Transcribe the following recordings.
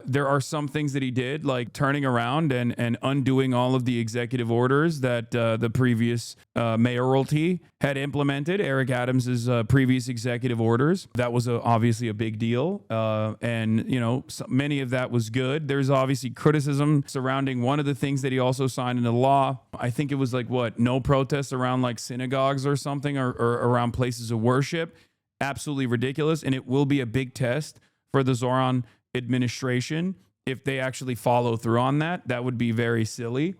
there are some things that he did, like turning around and undoing all of the executive orders that the previous mayoralty had implemented, Eric Adams's previous executive orders. That was obviously a big deal. And, you know, many of that was good. There's obviously criticism surrounding one of the things that he also signed into law. I think it was like, what, no protests around like synagogues or something, or around places of worship. Absolutely ridiculous. And it will be a big test for the Zohran administration if they actually follow through on that. That would be very silly.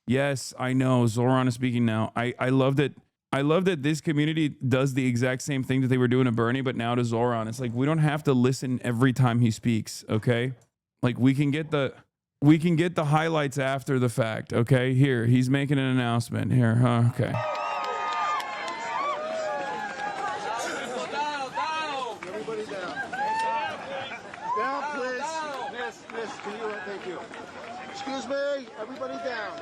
Yes, I know. Zohran is speaking now. I love that. I love that this community does the exact same thing that they were doing to Bernie, but now to Zohran. It's like, we don't have to listen every time he speaks. Okay. Like we can get the highlights after the fact. Okay. Here, he's making an announcement here. Huh? Okay. Everybody down. Down, please. Miss, can you, thank you. Excuse me, everybody down.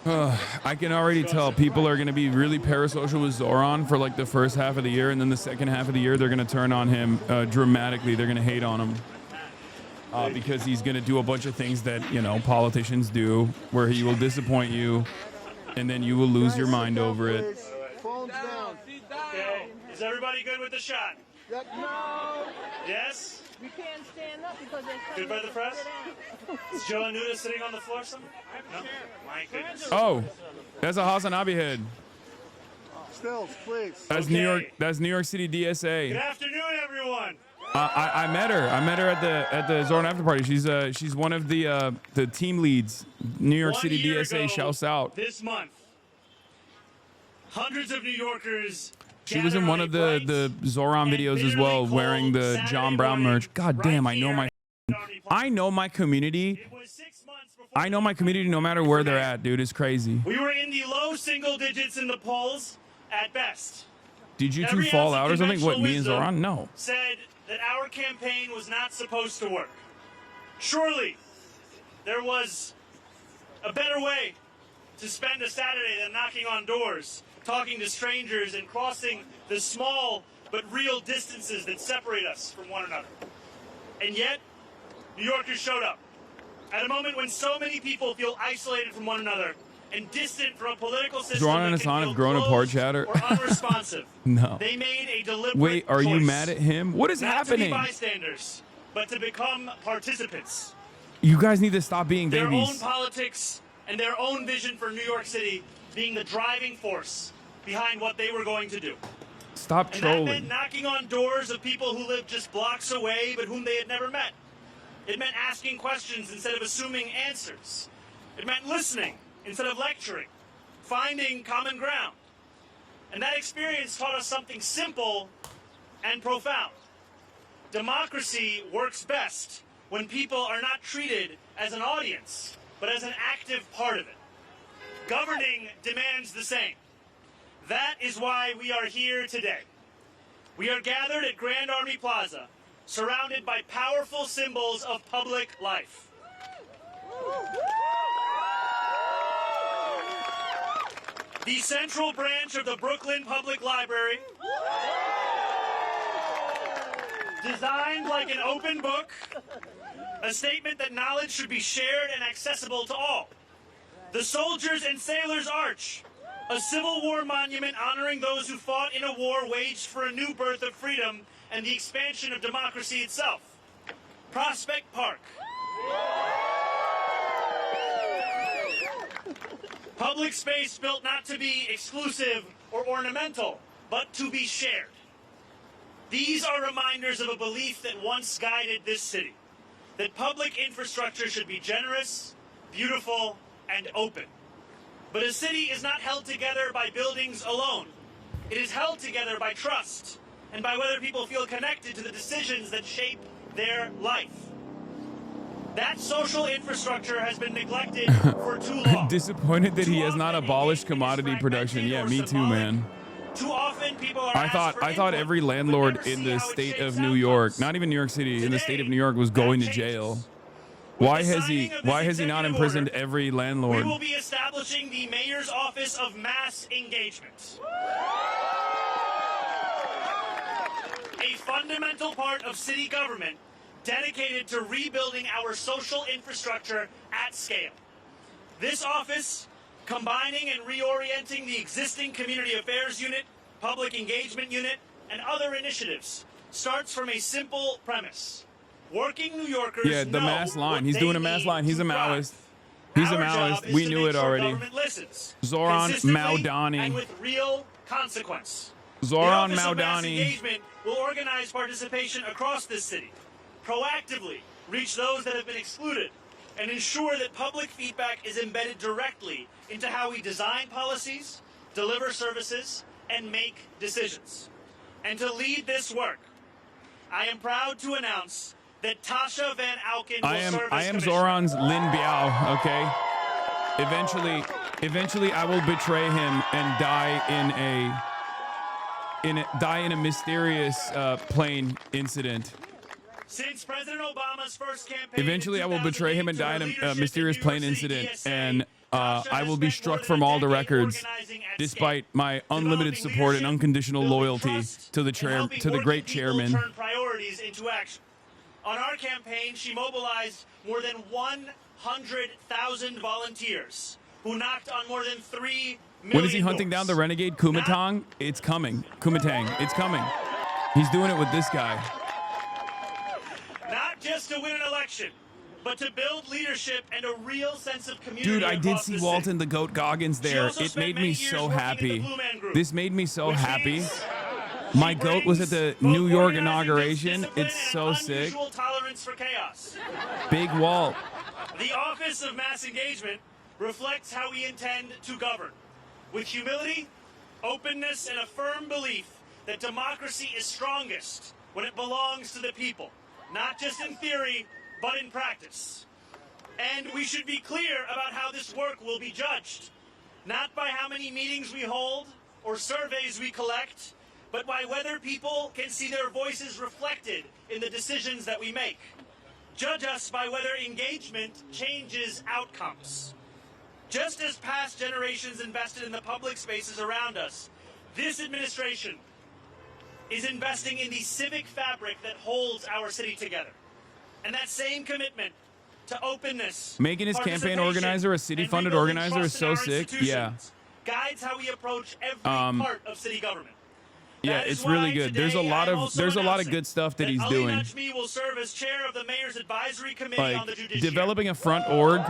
I can already tell people are going to be really parasocial with Zohran for like the first half of the year, and then the second half of the year they're going to turn on him dramatically. They're going to hate on him because he's going to do a bunch of things that, you know, politicians do, where he will disappoint you, and then you will lose your mind over it. Phones down. Okay. Is everybody good with the shot? No. Yes? We can't stand up because they're Good by the press? Is Joe Anuda sitting on the floor somewhere? No? My goodness. Oh, that's a Hasanabi head. Stills, please. That's Okay. New York. That's New York City Good DSA. afternoon, everyone. I met her. I met her at the Zohran after party. She's one of the team leads. New York 1 City year DSA ago shouts out. This month, hundreds of New Yorkers. She was in one of the Zohran videos as well, wearing the John Brown merch. God damn, I know my community. I know my community no matter where they're at, dude. It's crazy. We were in the low single digits in the polls at best. Did you two Every fall ounce of out or something? What, me and conventional Zohran? wisdom No. Said that our campaign was not supposed to work. Surely there was a better way to spend a Saturday than knocking on doors, talking to strangers, and crossing the small but real distances that separate us from one another. And yet, New Yorkers showed up at a moment when so many people feel isolated from one another and distant from a political system Zohran and that can Hasan feel have grown apart, closed chatter. or unresponsive. No. They made a deliberate Wait, are you choice mad at him? What is not happening? to be bystanders, but to become participants. You guys need to stop being Their own babies. politics and their own vision for New York City being the driving force behind what they were going to do. Stop And that meant trolling. knocking on doors of people who lived just blocks away but whom they had never met. It meant asking questions instead of assuming answers. It meant listening instead of lecturing, finding common ground. And that experience taught us something simple and profound. Democracy works best when people are not treated as an audience, but as an active part of it. Governing demands the same. That is why we are here today. We are gathered at Grand Army Plaza, surrounded by powerful symbols of public life. The central branch of the Brooklyn Public Library, designed like an open book, a statement that knowledge should be shared and accessible to all. The Soldiers and Sailors Arch, a Civil War monument honoring those who fought in a war waged for a new birth of freedom and the expansion of democracy itself. Prospect Park. Public space built not to be exclusive or ornamental, but to be shared. These are reminders of a belief that once guided this city, that public infrastructure should be generous, beautiful, and open. But a city is not held together by buildings alone. It is held together by trust and by whether people feel connected to the decisions that shape their life. That social infrastructure has been neglected for too long. Disappointed that he has not abolished commodity production. Yeah, me too, man. Too often, people are I thought every landlord in the state of New York, not even New York City, in the state of New York, was going to jail. Why has he not imprisoned every landlord? We will be establishing the Mayor's Office of Mass Engagement. A fundamental part of city government dedicated to rebuilding our social infrastructure at scale. This office, combining and reorienting the existing Community Affairs Unit, Public Engagement Unit, and other initiatives, starts from a simple premise. Working New Yorkers Yeah, the know mass line. what He's they doing a need mass line. He's a to thrive. Maoist. He's a Our job Maoist. is We to knew make it sure already. government listens, Zohran consistently Mamdani. and with real consequence. Zohran The Office of Mass Mamdani. Engagement will organize participation across this city, proactively reach those that have been excluded, and ensure that public feedback is embedded directly into how we design policies, deliver services, and make decisions. And to lead this work, I am proud to announce that Tasha Van Auken will serve I as am commissioner. Zoran's Lin Biao, okay? Eventually I will betray him and die in a mysterious plane incident. Since President Obama's first campaign Eventually I will betray him and die in a mysterious plane incident, and I will be struck from all the records, despite my unlimited support and unconditional loyalty to the great chairman. Turn priorities into action. On our campaign, she mobilized more than 100,000 volunteers who knocked on more than 3 million When is he hunting down the renegade Kumatang? It's coming. Kumatang. It's coming. He's doing it with this guy. Not just to win an election, but to build leadership and a real sense of community. Dude, I did across see the Walton city. the Goat Goggins there. also It spent made many me years so working in the happy. Blue Man Group, This made me so which happy. means My she goat was at the brings New both York organizing inauguration. discipline It's and so an sick. unusual tolerance for chaos. Big Walt. The Office of Mass Engagement reflects how we intend to govern, with humility, openness, and a firm belief that democracy is strongest when it belongs to the people, not just in theory, but in practice. And we should be clear about how this work will be judged, not by how many meetings we hold or surveys we collect, but by whether people can see their voices reflected in the decisions that we make. Judge us by whether engagement changes outcomes. Just as past generations invested in the public spaces around us, this administration is investing in the civic fabric that holds our city together. And that same commitment to openness, Making his campaign participation, organizer a and city-funded rebuilding organizer trust is in so our sick. institutions Yeah. guides how we approach every part of city government. Yeah, That is it's really why good. There's a today lot I am of also of announcing good stuff that he's Ali doing. Najmi will serve as chair of the Mayor's Advisory Committee on Like the Judiciary. developing a front org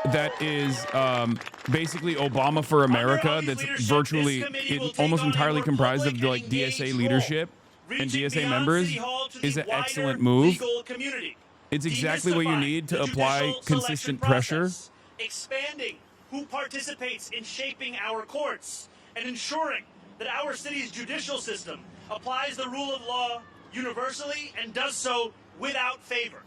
that is basically Obama for America. Ali's That's leadership, virtually this committee will take almost on a entirely more comprised of public like and DSA engaged leadership role, and reaching DSA beyond members. City Hall to the Is an wider excellent move. legal community. It's exactly what you need to Demystifying the apply judicial consistent selection pressure. process, expanding who participates in shaping our courts, and ensuring that our city's judicial system applies the rule of law universally and does so without favor.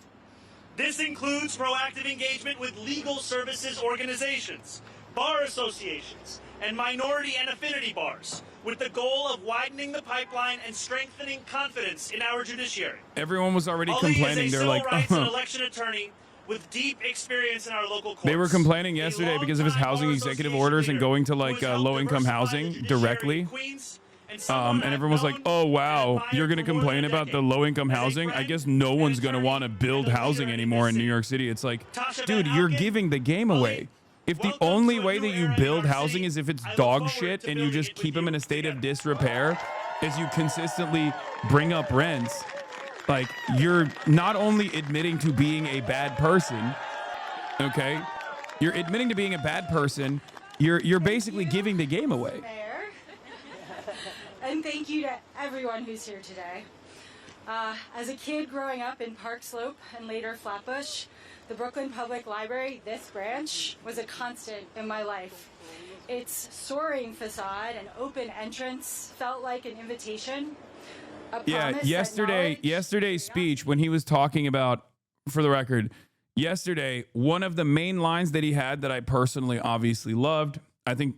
This includes proactive engagement with legal services organizations, bar associations, and minority and affinity bars, with the goal of widening the pipeline and strengthening confidence in our judiciary. Everyone was already Ali complaining. is a They're civil like, rights and election attorney with deep experience in our local courts. they were complaining A yesterday because of his longtime housing bar executive association orders and leader going to who like has helped low-income diversify the housing judiciary directly. in Queens, and someone And I've everyone was like, known "Oh and wow, admired you're going to for more than complain a about the decade. low-income As a housing? I friend, guess no an one's going to attorney, want to build and a housing leader in anymore this in New city. York City." It's like, Tasha dude, Van you're Auken, giving the game away. If the welcome only to a way new that you era in build New York housing City. is if it's I look dog forward shit to and you building just it keep with them in you a state of together. disrepair, as you consistently bring up rents, like you're not only admitting to being a bad person, okay? You're admitting to being a bad person. You're basically giving the game away. Mayor. And thank you to everyone who's here today. As a kid growing up in Park Slope and later Flatbush, the Brooklyn Public Library, this branch, was a constant in my life. Its soaring facade and open entrance felt like an invitation. A Yeah, promise that yesterday's knowledge, speech when he was talking about, for the record, yesterday, one of the main lines that he had that I personally obviously loved, I think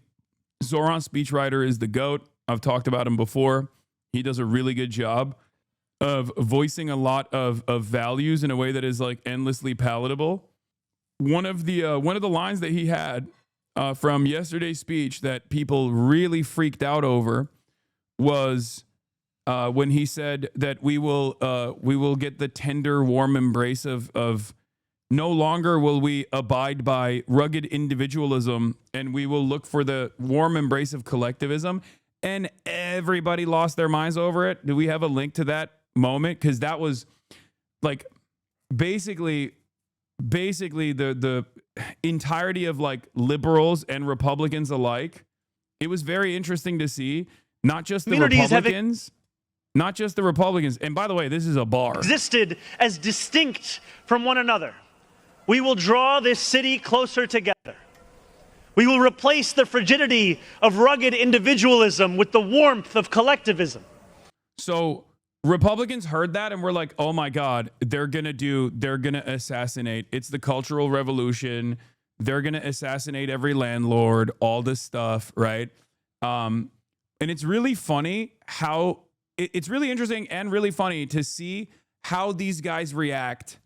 Zoran's speechwriter is the GOAT. I've talked about him before. He does a really good job of voicing a lot of values in a way that is like endlessly palatable. One of the lines that he had from yesterday's speech that people really freaked out over was when he said that we will get the tender, warm embrace of no longer will we abide by rugged individualism, and we will look for the warm embrace of collectivism. And everybody lost their minds over it. Do we have a link to that moment? Because that was like basically the entirety of like liberals and Republicans alike. It was very interesting to see not just the Republicans. Not just the Republicans. And by the way, this is a bar. Existed as distinct from one another. We will draw this city closer together. We will replace the frigidity of rugged individualism with the warmth of collectivism. So Republicans heard that and were like, oh my God, they're going to assassinate. It's the Cultural Revolution. They're going to assassinate every landlord, all this stuff, right? And it's really funny how it's really interesting and really funny to see how these guys react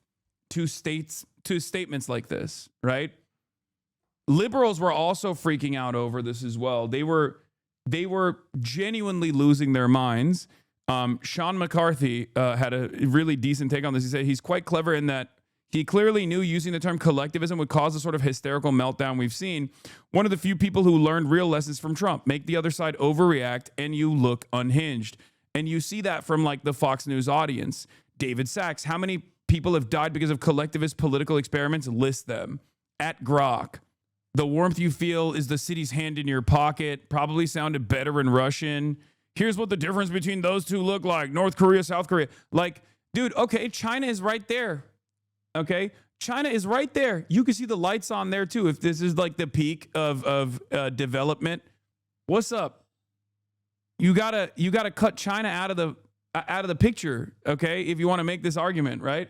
to statements like this, right? Liberals were also freaking out over this as well. They were genuinely losing their minds. Sean McCarthy had a really decent take on this. He said he's quite clever in that he clearly knew using the term collectivism would cause the sort of hysterical meltdown we've seen. One of the few people who learned real lessons from Trump. Make the other side overreact and you look unhinged. And you see that from like the Fox News audience. David Sachs, how many people have died because of collectivist political experiments? List them. At Grok, the warmth you feel is the city's hand in your pocket. Probably sounded better in Russian. Here's what the difference between those two look like. North Korea, South Korea. Like, dude, okay, China is right there. Okay, China is right there. You can see the lights on there too. If this is like the peak of development, what's up? You gotta cut China out of the picture. Okay, if you want to make this argument, right?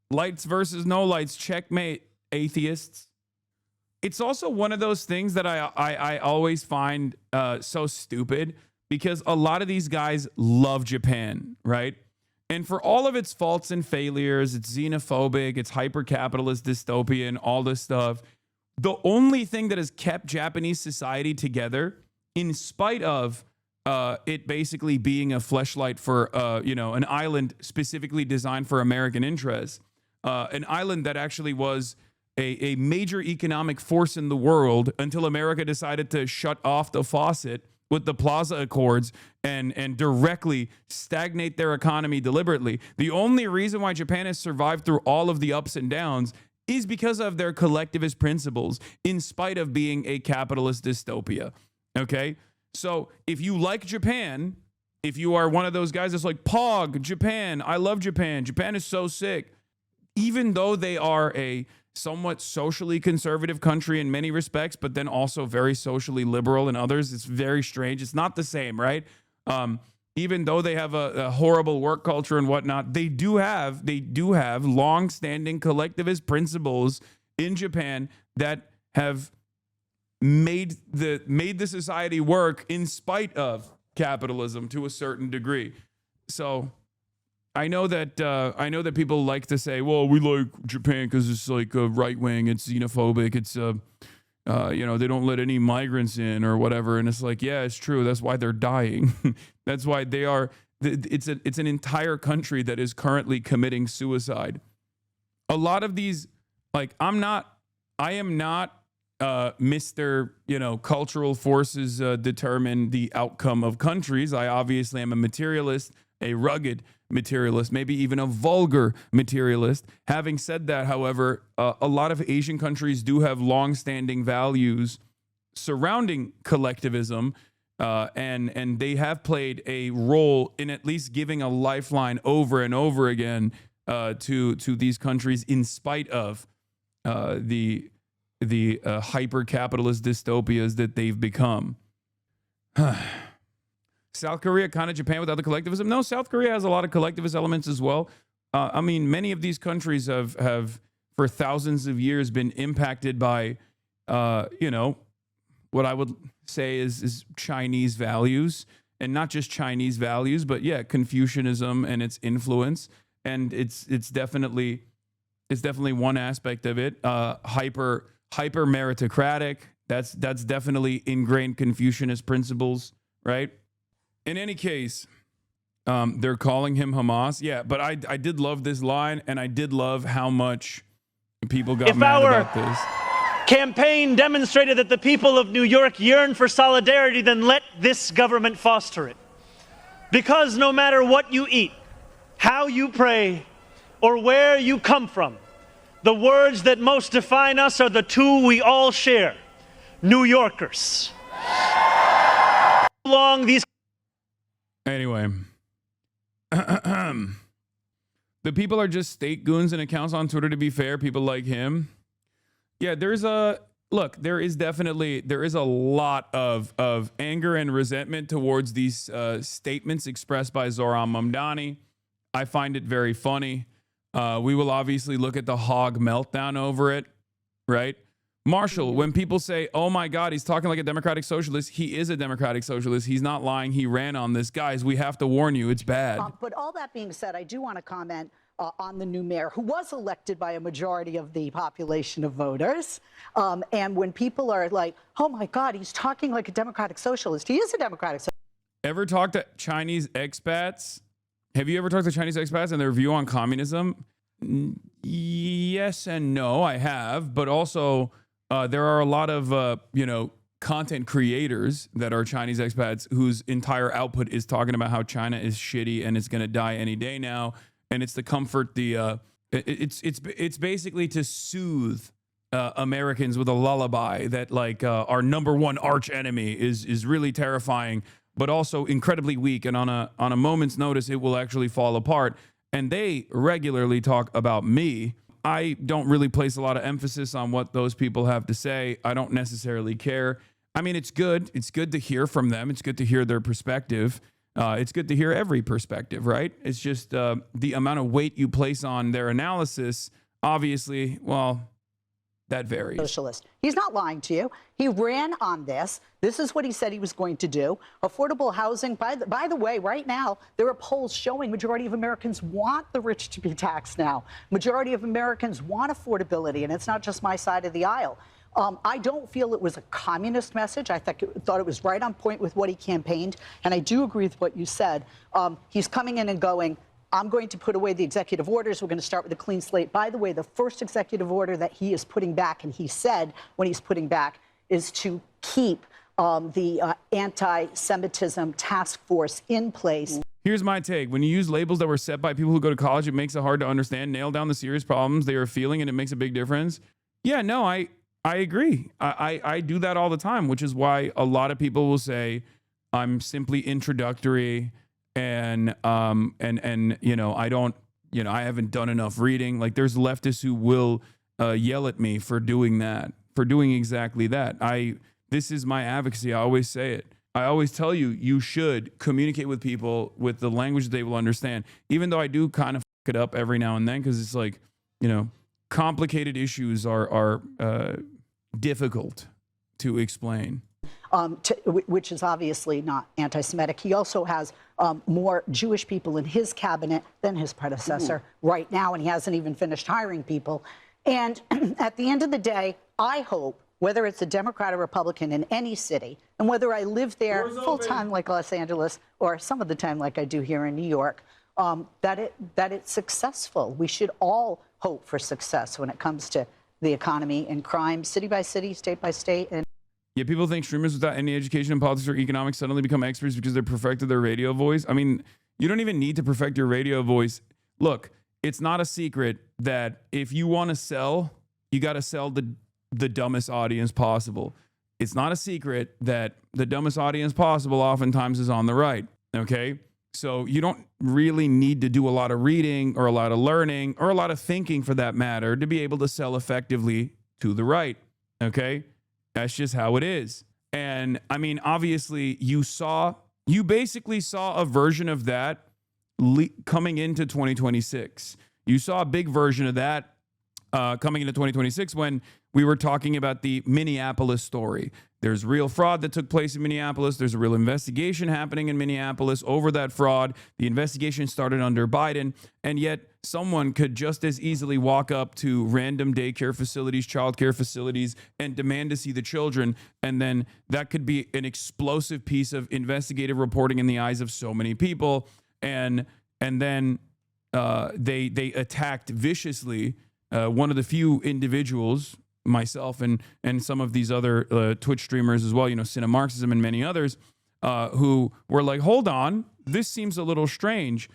Lights versus no lights, checkmate, atheists. It's also one of those things that I always find so stupid because a lot of these guys love Japan, right? And for all of its faults and failures, it's xenophobic, it's hyper-capitalist, dystopian, all this stuff. The only thing that has kept Japanese society together, in spite of it basically being a fleshlight for an island specifically designed for American interests, an island that actually was a major economic force in the world until America decided to shut off the faucet with the Plaza Accords and directly stagnate their economy deliberately. The only reason why Japan has survived through all of the ups and downs is because of their collectivist principles, in spite of being a capitalist dystopia. Okay? So if you like Japan, if you are one of those guys that's like, Pog, Japan, I love Japan, Japan is so sick, even though they are a somewhat socially conservative country in many respects, but then also very socially liberal in others. It's very strange. It's not the same, right? Even though they have a horrible work culture and whatnot, they do have long-standing collectivist principles in Japan that have made the society work in spite of capitalism to a certain degree. So I know that people like to say, well, we like Japan because it's like right wing, it's xenophobic, it's they don't let any migrants in or whatever, and it's like, yeah, it's true. That's why they're dying. That's why they are. It's an entire country that is currently committing suicide. A lot of these, like, I am not Mr. Cultural forces determine the outcome of countries. I obviously am a materialist, a rugged materialist, maybe even a vulgar materialist. Having said that, however, a lot of Asian countries do have long-standing values surrounding collectivism, and they have played a role in at least giving a lifeline over and over again to these countries, in spite of the hyper-capitalist dystopias that they've become. South Korea, kind of Japan without the collectivism? No, South Korea has a lot of collectivist elements as well. I mean, many of these countries have for thousands of years been impacted by, what I would say is Chinese values and not just Chinese values, but yeah, Confucianism and its influence. And it's definitely one aspect of it. Hyper meritocratic. That's definitely ingrained Confucianist principles, right? In any case, they're calling him Hamas. Yeah, but I did love this line, and I did love how much people got mad about this. Campaign demonstrated that the people of New York yearn for solidarity, then let this government foster it. Because no matter what you eat, how you pray, or where you come from, the words that most define us are the two we all share: New Yorkers. Anyway, the people are just state goons and accounts on Twitter, to be fair, people like him. Yeah, there is a lot of anger and resentment towards these statements expressed by Zohran Mamdani. I find it very funny. We will obviously look at the hog meltdown over it, right? Marshall, when people say, oh my God, he's talking like a democratic socialist, he is a democratic socialist. He's not lying. He ran on this. Guys, we have to warn you. It's bad. But all that being said, I do want to comment on the new mayor, who was elected by a majority of the population of voters. And when people are like, oh my God, he's talking like a democratic socialist. He is a democratic socialist. Ever talked to Chinese expats? Have you ever talked to Chinese expats and their view on communism? Yes and no, I have. But also, there are a lot of, content creators that are Chinese expats whose entire output is talking about how China is shitty and it's going to die any day now. And it's to comfort it's basically to soothe Americans with a lullaby that our number one arch enemy is really terrifying, but also incredibly weak. And on a moment's notice, it will actually fall apart. And they regularly talk about me. I don't really place a lot of emphasis on what those people have to say. I don't necessarily care. I mean, it's good. It's good to hear from them. It's good to hear their perspective. It's good to hear every perspective, right? It's just the amount of weight you place on their analysis, obviously, well, that varies. Socialist. He's not lying to you. He ran on this. This is what he said he was going to do. Affordable housing, by the way, right now, there are polls showing majority of Americans want the rich to be taxed now. Majority of Americans want affordability, and it's not just my side of the aisle. I don't feel it was a communist message. I thought it was right on point with what he campaigned. And I do agree with what you said. He's coming in and going, I'm going to put away the executive orders. We're going to start with a clean slate. By the way, the first executive order that he is putting back, and he said when he's putting back, is to keep the anti-Semitism task force in place. Here's my take. When you use labels that were set by people who go to college, it makes it hard to understand, nail down the serious problems they are feeling, and it makes a big difference. Yeah, no, I agree. I do that all the time, which is why a lot of people will say I'm simply introductory and I don't, I haven't done enough reading. Like there's leftists who will yell at me for doing that, for doing exactly that. This is my advocacy. I always say it. I always tell you, you should communicate with people with the language they will understand, even though I do kind of fuck it up every now and then because it's like, complicated issues are difficult to explain. Which is obviously not anti-Semitic. He also has more Jewish people in his cabinet than his predecessor right now, and he hasn't even finished hiring people. And at the end of the day, I hope, whether it's a Democrat or Republican in any city, and whether I live there full-time like Los Angeles or some of the time like I do here in New York, that it's successful. We should all hope for success when it comes to the economy and crime, city by city, state by state. And yeah, people think streamers without any education in politics or economics suddenly become experts because they perfected their radio voice. I mean, you don't even need to perfect your radio voice. Look, it's not a secret that if you want to sell, you got to sell the dumbest audience possible. It's not a secret that the dumbest audience possible oftentimes is on the right, okay? So you don't really need to do a lot of reading or a lot of learning or a lot of thinking for that matter to be able to sell effectively to the right, okay? That's just how it is. And I mean, obviously you basically saw a version of that coming into 2026. You saw a big version of that coming into 2026 when we were talking about the Minneapolis story. There's real fraud that took place in Minneapolis. There's a real investigation happening in Minneapolis over that fraud. The investigation started under Biden, and yet someone could just as easily walk up to random daycare facilities, childcare facilities, and demand to see the children, and then that could be an explosive piece of investigative reporting in the eyes of so many people, and then they attacked viciously one of the few individuals, myself and some of these other Twitch streamers as well, Cinemarxism and many others, who were like, hold on, this seems a little strange.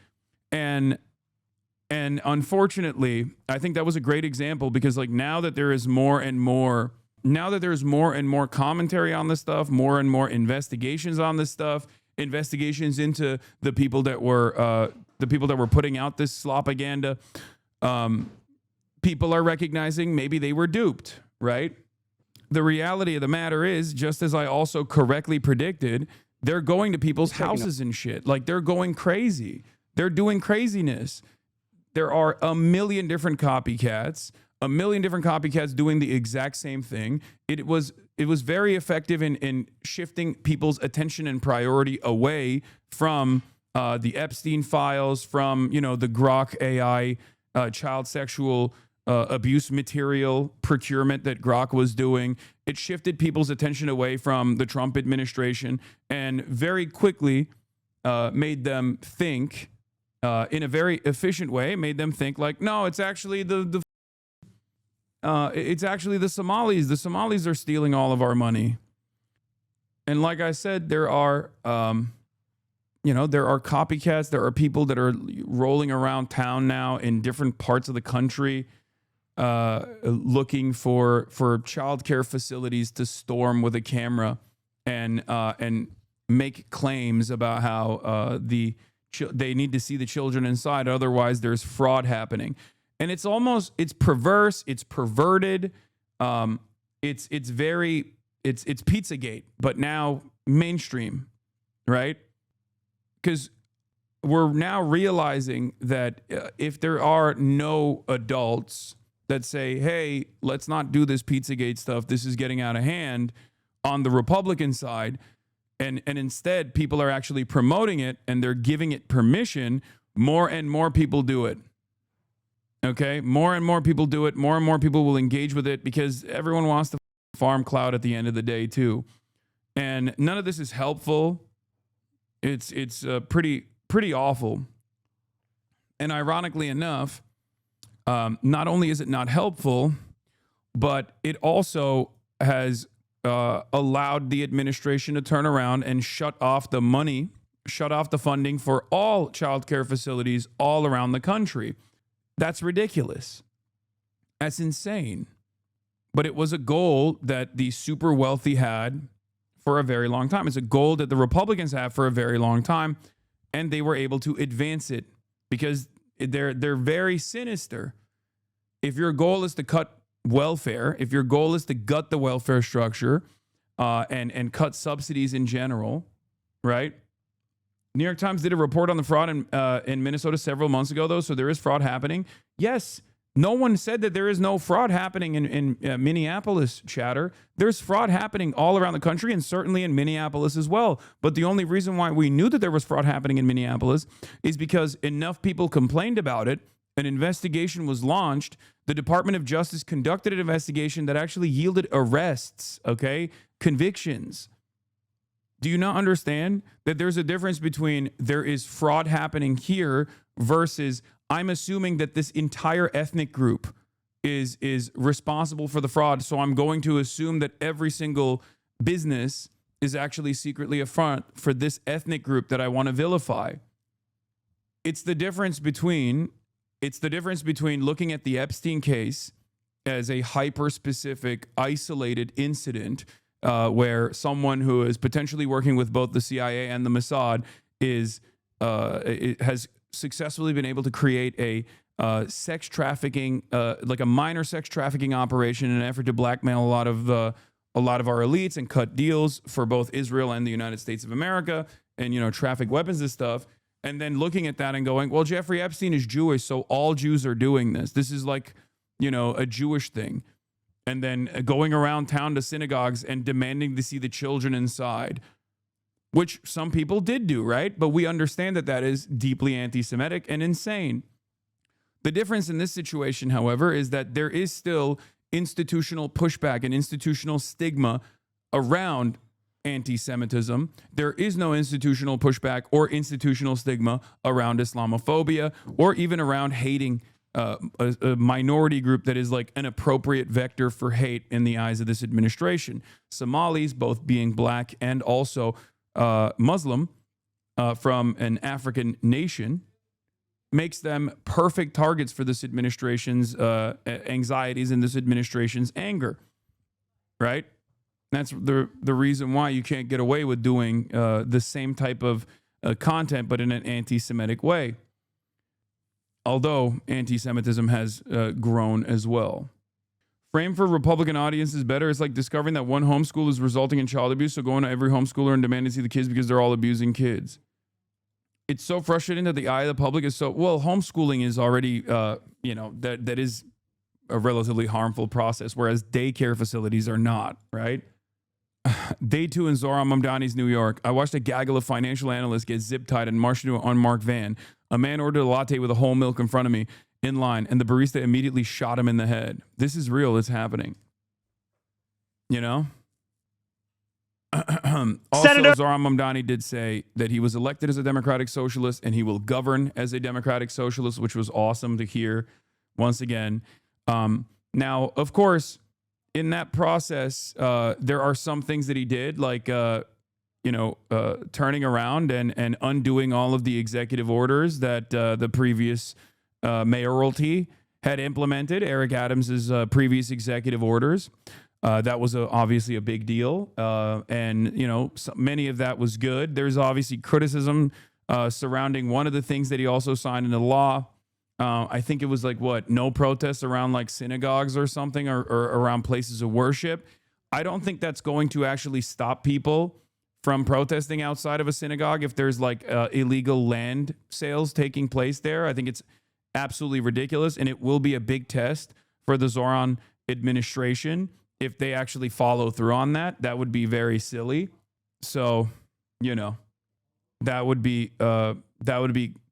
And unfortunately, I think that was a great example because like now that there's more and more commentary on this stuff, more and more investigations on this stuff, investigations into the people that were putting out this slopaganda, people are recognizing maybe they were duped, right? The reality of the matter is, just as I also correctly predicted, they're going to people's houses and shit. Like they're going crazy. They're doing craziness. There are a million different copycats doing the exact same thing. It was very effective in shifting people's attention and priority away from the Epstein files, from the Grok AI child sexual abuse material procurement that Grok was doing. It shifted people's attention away from the Trump administration and very quickly made them think in a very efficient way, made them think like, no, it's actually it's actually the Somalis. The Somalis are stealing all of our money. And like I said, there are copycats. There are people that are rolling around town now in different parts of the country, looking for childcare facilities to storm with a camera and make claims about how they need to see the children inside, otherwise there's fraud happening. And it's perverse, it's perverted, it's Pizzagate, but now mainstream, right? Because we're now realizing that if there are no adults that say, hey, let's not do this Pizzagate stuff, this is getting out of hand on the Republican side, and instead people are actually promoting it and they're giving it permission, more and more people do it. Okay? More and more people do it. More and more people will engage with it because everyone wants to farm clout at the end of the day too. And none of this is helpful. It's pretty awful. And ironically enough, not only is it not helpful, but it also has allowed the administration to turn around and shut off the money, shut off the funding for all childcare facilities all around the country. That's ridiculous. That's insane. But it was a goal that the super wealthy had for a very long time. It's a goal that the Republicans have for a very long time, and they were able to advance it because they're very sinister. If your goal is to cut welfare, if your goal is to gut the welfare structure and cut subsidies in general, right? New York Times did a report on the fraud in Minnesota several months ago, though, so there is fraud happening. Yes, no one said that there is no fraud happening in Minneapolis, chatter. There's fraud happening all around the country and certainly in Minneapolis as well. But the only reason why we knew that there was fraud happening in Minneapolis is because enough people complained about it. An investigation was launched. The Department of Justice conducted an investigation that actually yielded arrests, okay? Convictions. Do you not understand that there's a difference between there is fraud happening here versus I'm assuming that this entire ethnic group is responsible for the fraud, so I'm going to assume that every single business is actually secretly a front for this ethnic group that I want to vilify. It's the difference between looking at the Epstein case as a hyper-specific, isolated incident where someone who is potentially working with both the CIA and the Mossad has successfully been able to create a sex trafficking, like a minor sex trafficking operation in an effort to blackmail a lot of our elites and cut deals for both Israel and the United States of America, and traffic weapons and stuff. And then looking at that and going, well, Jeffrey Epstein is Jewish, so all Jews are doing this. This is like a Jewish thing, and then going around town to synagogues and demanding to see the children inside, which some people did do, right? But we understand that that is deeply anti-Semitic and insane. The difference in this situation, however, is that there is still institutional pushback and institutional stigma around anti-Semitism. There is no institutional pushback or institutional stigma around Islamophobia or even around hating a minority group that is like an appropriate vector for hate in the eyes of this administration. Somalis, both being black and also Muslim from an African nation, makes them perfect targets for this administration's anxieties and this administration's anger, right? That's the reason why you can't get away with doing the same type of content, but in an anti-Semitic way. Although anti-Semitism has grown as well. Frame for Republican audiences better. It's like discovering that one homeschool is resulting in child abuse, so going to every homeschooler and demanding to see the kids because they're all abusing kids. It's so frustrating that the eye of the public is so, well, homeschooling is already, that is a relatively harmful process, whereas daycare facilities are not, right? Day 2 in Zohran Mamdani's New York. I watched a gaggle of financial analysts get zip-tied and marched into an unmarked van. A man ordered a latte with a whole milk in front of me in line, and the barista immediately shot him in the head. This is real. It's happening. Also, Senator- Zohran Mamdani did say that he was elected as a Democratic Socialist and he will govern as a Democratic Socialist, which was awesome to hear once again. Now, of course, in that process, there are some things that he did, like, turning around and undoing all of the executive orders that the previous mayoralty had implemented, Eric Adams's previous executive orders. That was obviously a big deal. Many of that was good. There's obviously criticism surrounding one of the things that he also signed into law. I think it was like, no protests around like synagogues or something, or around places of worship. I don't think that's going to actually stop people from protesting outside of a synagogue if there's like illegal land sales taking place there. I think it's absolutely ridiculous, and it will be a big test for the Zohran administration if they actually follow through on that. That would be very silly. So, that would be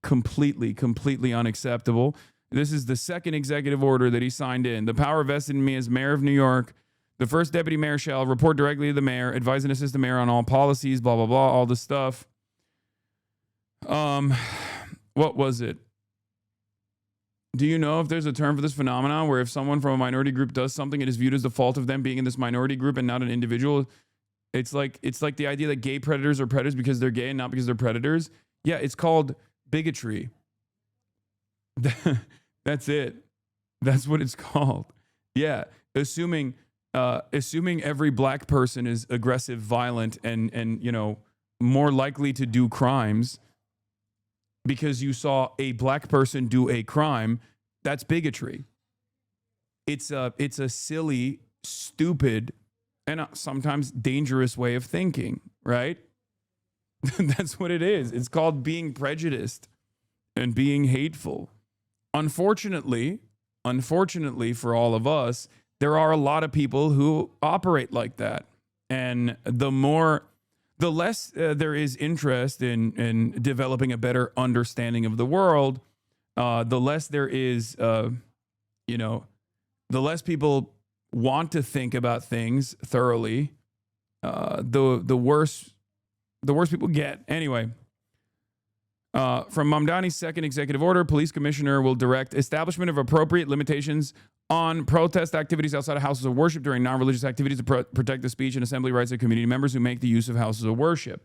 completely unacceptable. This is the second executive order that he signed in. The power vested in me as mayor of New York. The first deputy mayor shall report directly to the mayor, advise and assist the mayor on all policies, blah, blah, blah, all this stuff. What was it? Do you know if there's a term for this phenomenon where if someone from a minority group does something, it is viewed as the fault of them being in this minority group and not an individual? It's like the idea that gay predators are predators because they're gay and not because they're predators. Yeah, it's called bigotry. That's it. That's what it's called. Yeah, assuming every black person is aggressive, violent, and more likely to do crimes because you saw a black person do a crime, that's bigotry. It's a silly, stupid, and sometimes dangerous way of thinking, right? That's what it is. It's called being prejudiced and being hateful. Unfortunately for all of us, there are a lot of people who operate like that. And the less there is interest in developing a better understanding of the world, the less there is, the less people want to think about things thoroughly, the worse people get. Anyway, from Mamdani's second executive order, police commissioner will direct establishment of appropriate limitations on protest activities outside of houses of worship during non-religious activities to protect the speech and assembly rights of community members who make the use of houses of worship.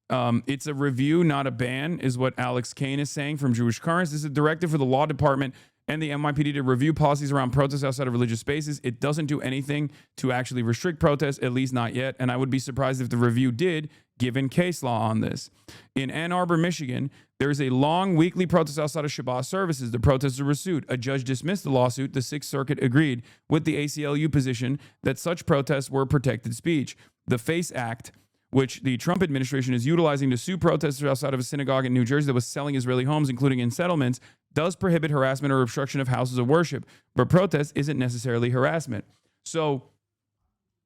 It's a review, not a ban, is what Alex Kane is saying from Jewish Currents. This is a directive for the law department and the NYPD to review policies around protests outside of religious spaces. It doesn't do anything to actually restrict protests, at least not yet, and I would be surprised if the review did, given case law on this. In Ann Arbor, Michigan, there is a long weekly protest outside of Shabbat services. The protesters were sued. A judge dismissed the lawsuit. The Sixth Circuit agreed with the ACLU position that such protests were protected speech. The FACE Act, which the Trump administration is utilizing to sue protesters outside of a synagogue in New Jersey that was selling Israeli homes, including in settlements, does prohibit harassment or obstruction of houses of worship, but protest isn't necessarily harassment. So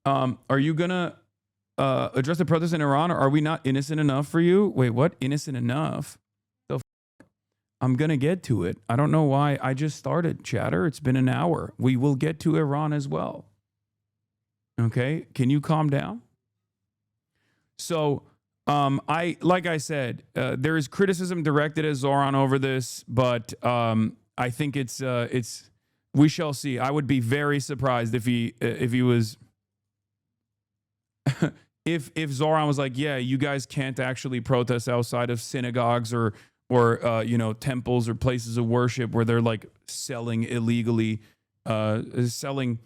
are you going to address the protests in Iran, or are we not innocent enough for you? Wait, what? Innocent enough? The I'm going to get to it. I don't know why I just started, chatter. It's been an hour. We will get to Iran as well. Okay? Can you calm down? So, like I said, there is criticism directed at Zohran over this, but I think it's we shall see. I would be very surprised if he was if Zohran was like, yeah, you guys can't actually protest outside of synagogues or temples or places of worship where they're like illegally selling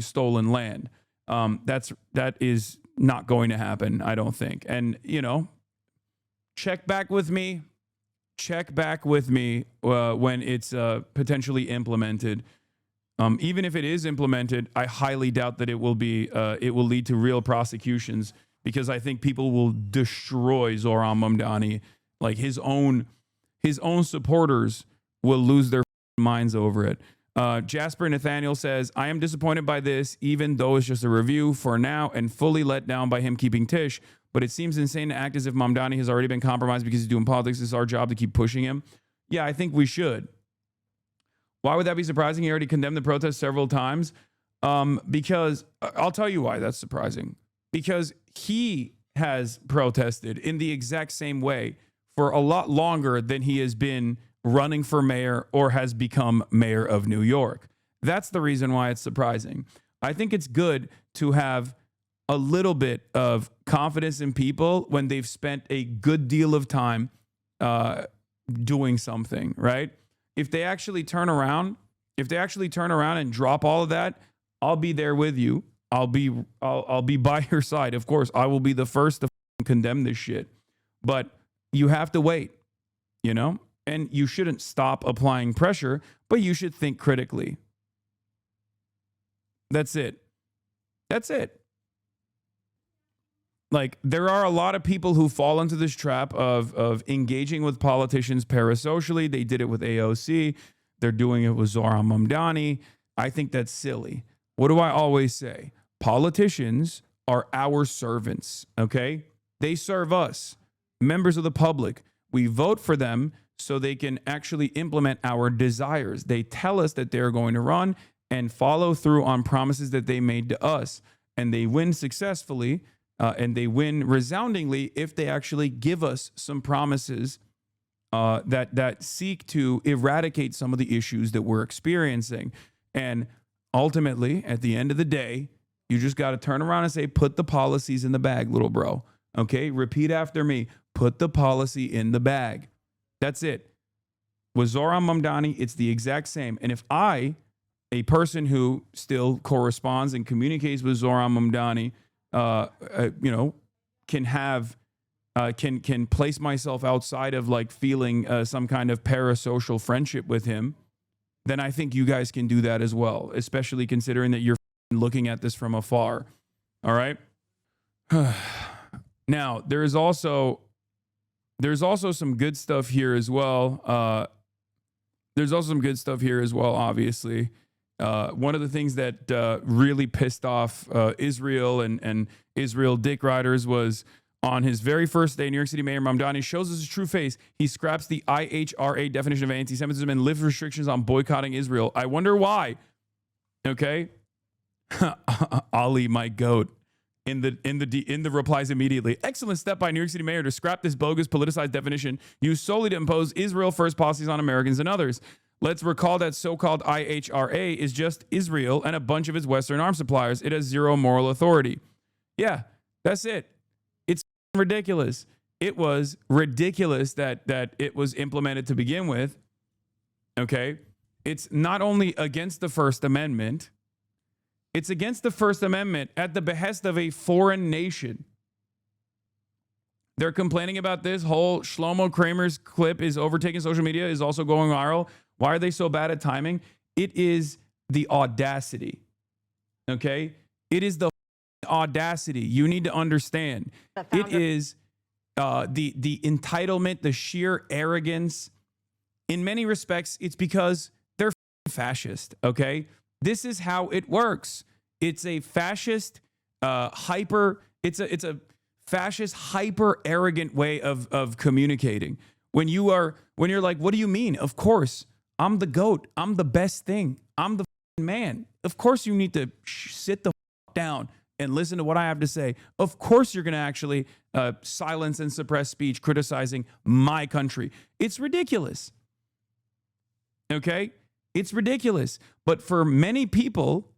stolen land. That is not going to happen, I don't think. And, check back with me when it's potentially implemented. Even if it is implemented, I highly doubt that it will lead to real prosecutions, because I think people will destroy Zohran Mamdani. Like his own supporters will lose their minds over it. Jasper Nathaniel says, I am disappointed by this, even though it's just a review for now, and fully let down by him keeping Tish. But it seems insane to act as if Mamdani has already been compromised because he's doing politics. It's our job to keep pushing him. Yeah, I think we should. Why would that be surprising? He already condemned the protest several times. Because I'll tell you why that's surprising. Because he has protested in the exact same way for a lot longer than he has been running for mayor or has become mayor of New York. That's the reason why it's surprising. I think it's good to have a little bit of confidence in people when they've spent a good deal of time doing something, right? If they actually turn around and drop all of that, I'll be there with you. I'll be by your side. Of course, I will be the first to condemn this shit. But you have to wait, and you shouldn't stop applying pressure, but you should think critically. That's it. Like, there are a lot of people who fall into this trap of engaging with politicians parasocially. They did it with AOC. They're doing it with Zohran Mamdani. I think that's silly. What do I always say? Politicians are our servants, okay? They serve us, members of the public. We vote for them so they can actually implement our desires. They tell us that they're going to run and follow through on promises that they made to us. And they win successfully, and they win resoundingly if they actually give us some promises that seek to eradicate some of the issues that we're experiencing. And ultimately, at the end of the day, you just got to turn around and say, put the policies in the bag, little bro. Okay? Repeat after me. Put the policy in the bag. That's it. With Zohran Mamdani, it's the exact same. And if I, a person who still corresponds and communicates with Zohran Mamdani, can place myself outside of like feeling some kind of parasocial friendship with him, then I think you guys can do that as well, especially considering that you're looking at this from afar. All right. Now, there's also some good stuff here as well. Obviously. One of the things that really pissed off Israel and Israel dick riders was on his very first day, New York City Mayor Mamdani shows us his true face. He scraps the IHRA definition of anti-Semitism and lifts restrictions on boycotting Israel. I wonder why. Okay. Ali, my goat. In the replies immediately. Excellent step by New York City Mayor to scrap this bogus politicized definition used solely to impose Israel first policies on Americans and others. Let's recall that so-called IHRA is just Israel and a bunch of its Western arms suppliers. It has zero moral authority. Yeah, that's it. It's ridiculous. It was ridiculous that it was implemented to begin with. Okay? It's not only against the First Amendment, it's against the First Amendment at the behest of a foreign nation. They're complaining about this. Whole Shlomo Kramer's clip is overtaking social media, is also going viral. Why are they so bad at timing? It is the audacity. Okay? It is the audacity. You need to understand. It is the entitlement, the sheer arrogance In many respects, it's because they're fascist, okay? This is how it works. It's a fascist, it's a fascist, hyper arrogant way of communicating. When you're like, what do you mean? Of course, I'm the GOAT. I'm the best thing. I'm the man. Of course you need to sit the down and listen to what I have to say. Of course you're going to actually silence and suppress speech criticizing my country. It's ridiculous. Okay? It's ridiculous. But for many people,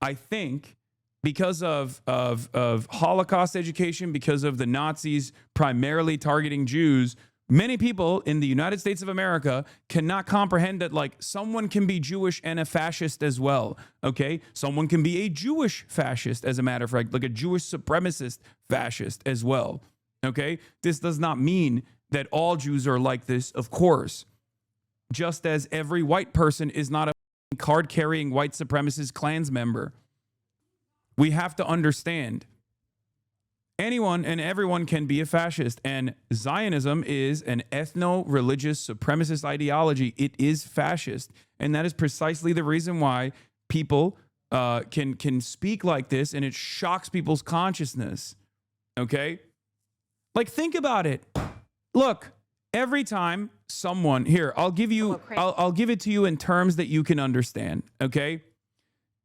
I think, because of Holocaust education, because of the Nazis primarily targeting Jews, many people in the United States of America cannot comprehend that, like, someone can be Jewish and a fascist as well, okay? Someone can be a Jewish fascist, as a matter of fact, like a Jewish supremacist fascist as well, okay? This does not mean that all Jews are like this, of course. Just as every white person is not a card-carrying white supremacist Klans member. We have to understand anyone and everyone can be a fascist, and Zionism is an ethno-religious supremacist ideology. It is fascist, and that is precisely the reason why people can speak like this, and it shocks people's consciousness. Okay, like, think about it. Look, every time someone here, I'll give it to you in terms that you can understand. Okay.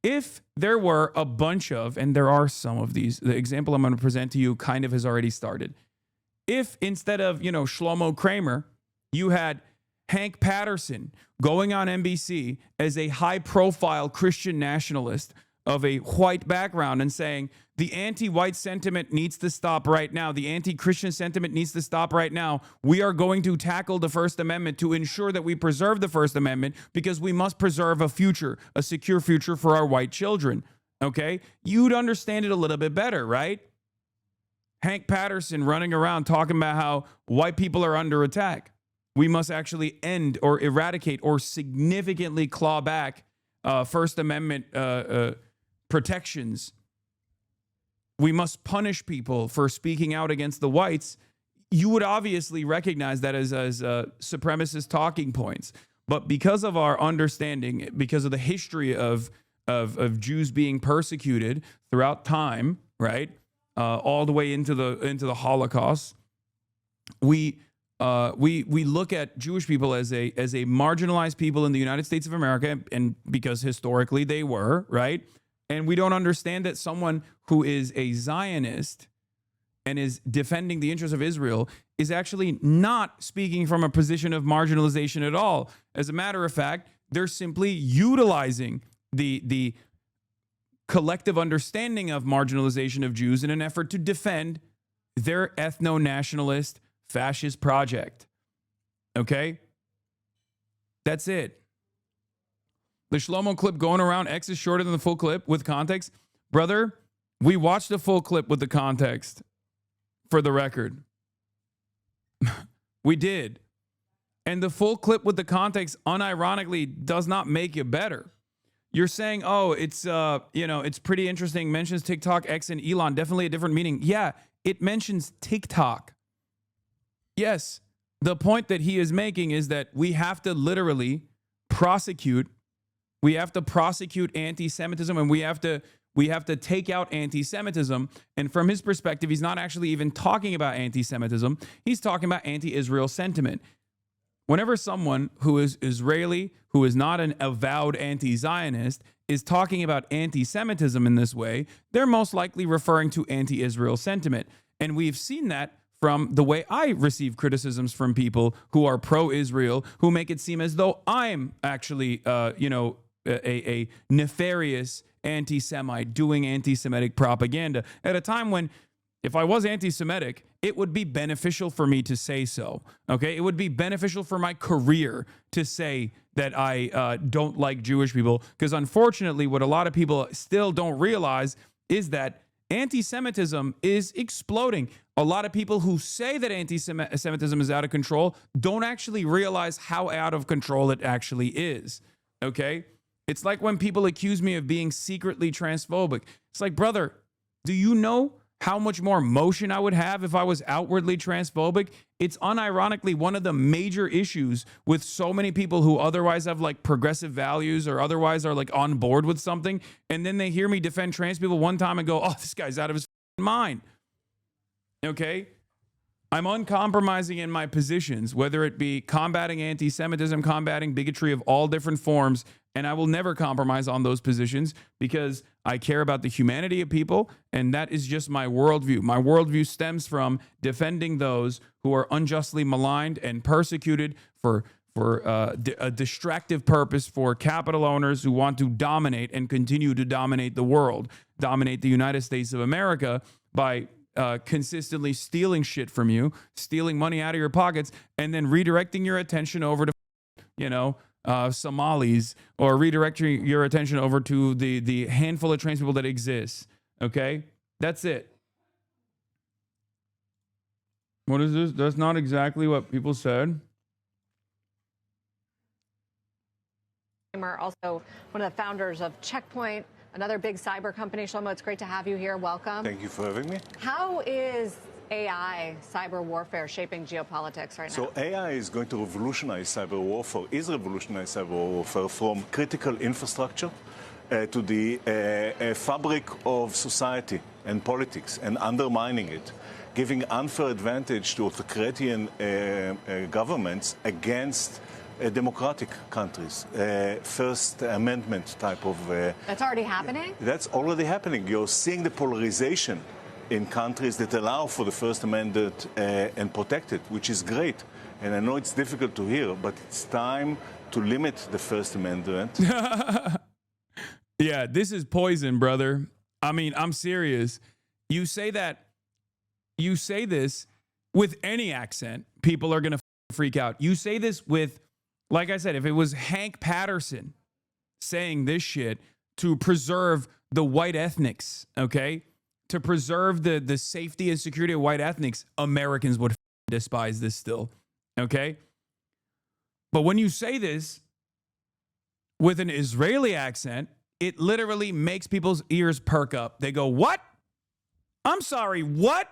If there were a bunch of, and there are some of these, the example I'm going to present to you kind of has already started. If instead of, Shlomo Kramer, you had Hank Patterson going on NBC as a high-profile Christian nationalist of a white background and saying, the anti-white sentiment needs to stop right now. The anti-Christian sentiment needs to stop right now. We are going to tackle the First Amendment to ensure that we preserve the First Amendment because we must preserve a future, a secure future for our white children. Okay? You'd understand it a little bit better, right? Hank Patterson running around talking about how white people are under attack. We must actually end or eradicate or significantly claw back First Amendment protections. We must punish people for speaking out against the whites. You would obviously recognize that as supremacist talking points. But because of our understanding, because of the history of Jews being persecuted throughout time, right, all the way into the Holocaust, we look at Jewish people as a marginalized people in the United States of America, and because historically they were, right? And we don't understand that someone who is a Zionist and is defending the interests of Israel is actually not speaking from a position of marginalization at all. As a matter of fact, they're simply utilizing the collective understanding of marginalization of Jews in an effort to defend their ethno-nationalist fascist project. Okay? That's it. The Shlomo clip going around, X is shorter than the full clip with context. Brother, we watched the full clip with the context, for the record. We did. And the full clip with the context, unironically, does not make it better. You're saying, oh, it's pretty interesting. Mentions TikTok, X, and Elon. Definitely a different meaning. Yeah, it mentions TikTok. Yes, the point that he is making is that we have to literally prosecute. We have to prosecute anti-Semitism, and we have to take out anti-Semitism. And from his perspective, he's not actually even talking about anti-Semitism. He's talking about anti-Israel sentiment. Whenever someone who is Israeli, who is not an avowed anti-Zionist, is talking about anti-Semitism in this way, they're most likely referring to anti-Israel sentiment. And we've seen that from the way I receive criticisms from people who are pro-Israel, who make it seem as though I'm actually, a nefarious anti-Semite doing anti-Semitic propaganda at a time when, if I was anti-Semitic, it would be beneficial for me to say so. Okay, it would be beneficial for my career to say that I don't like Jewish people, because unfortunately, what a lot of people still don't realize is that anti-Semitism is exploding. A lot of people who say that anti-Semitism is out of control don't actually realize how out of control it actually is. Okay? It's like when people accuse me of being secretly transphobic. It's like, brother, do you know how much more motion I would have if I was outwardly transphobic. It's unironically one of the major issues with so many people who otherwise have like progressive values or otherwise are like on board with something. And then they hear me defend trans people one time and go, oh, this guy's out of his mind. Okay? I'm uncompromising in my positions, whether it be combating anti-Semitism, combating bigotry of all different forms, and I will never compromise on those positions because I care about the humanity of people, and that is just my worldview. My worldview stems from defending those who are unjustly maligned and persecuted for a distractive purpose for capital owners who want to dominate and continue to dominate the world, dominate the United States of America by consistently stealing shit from you, stealing money out of your pockets, and then redirecting your attention over to, Somalis, or redirecting your attention over to the handful of trans people that exist. Okay? That's it. What is this? That's not exactly what people said. Also one of the founders of Checkpoint, another big cyber company. Shlomo, it's great to have you here. Welcome. Thank you for having me. How is AI, cyber warfare, shaping geopolitics right now? So AI is going to revolutionize cyber warfare, from critical infrastructure to the fabric of society and politics, and undermining it, giving unfair advantage to authoritarian governments against democratic countries, First Amendment type of... That's already happening? That's already happening. You're seeing the polarization in countries that allow for the First Amendment and protect it, which is great. And I know it's difficult to hear, but it's time to limit the First Amendment. Yeah, this is poison, brother. I mean, I'm serious. You say this with any accent, people are going to freak out. You say this with, like I said, if it was Hank Patterson saying this shit to preserve the white ethnics, okay? To preserve the safety and security of white ethnics, Americans would despise this still, okay? But when you say this with an Israeli accent, it literally makes people's ears perk up. They go, what? I'm sorry, what?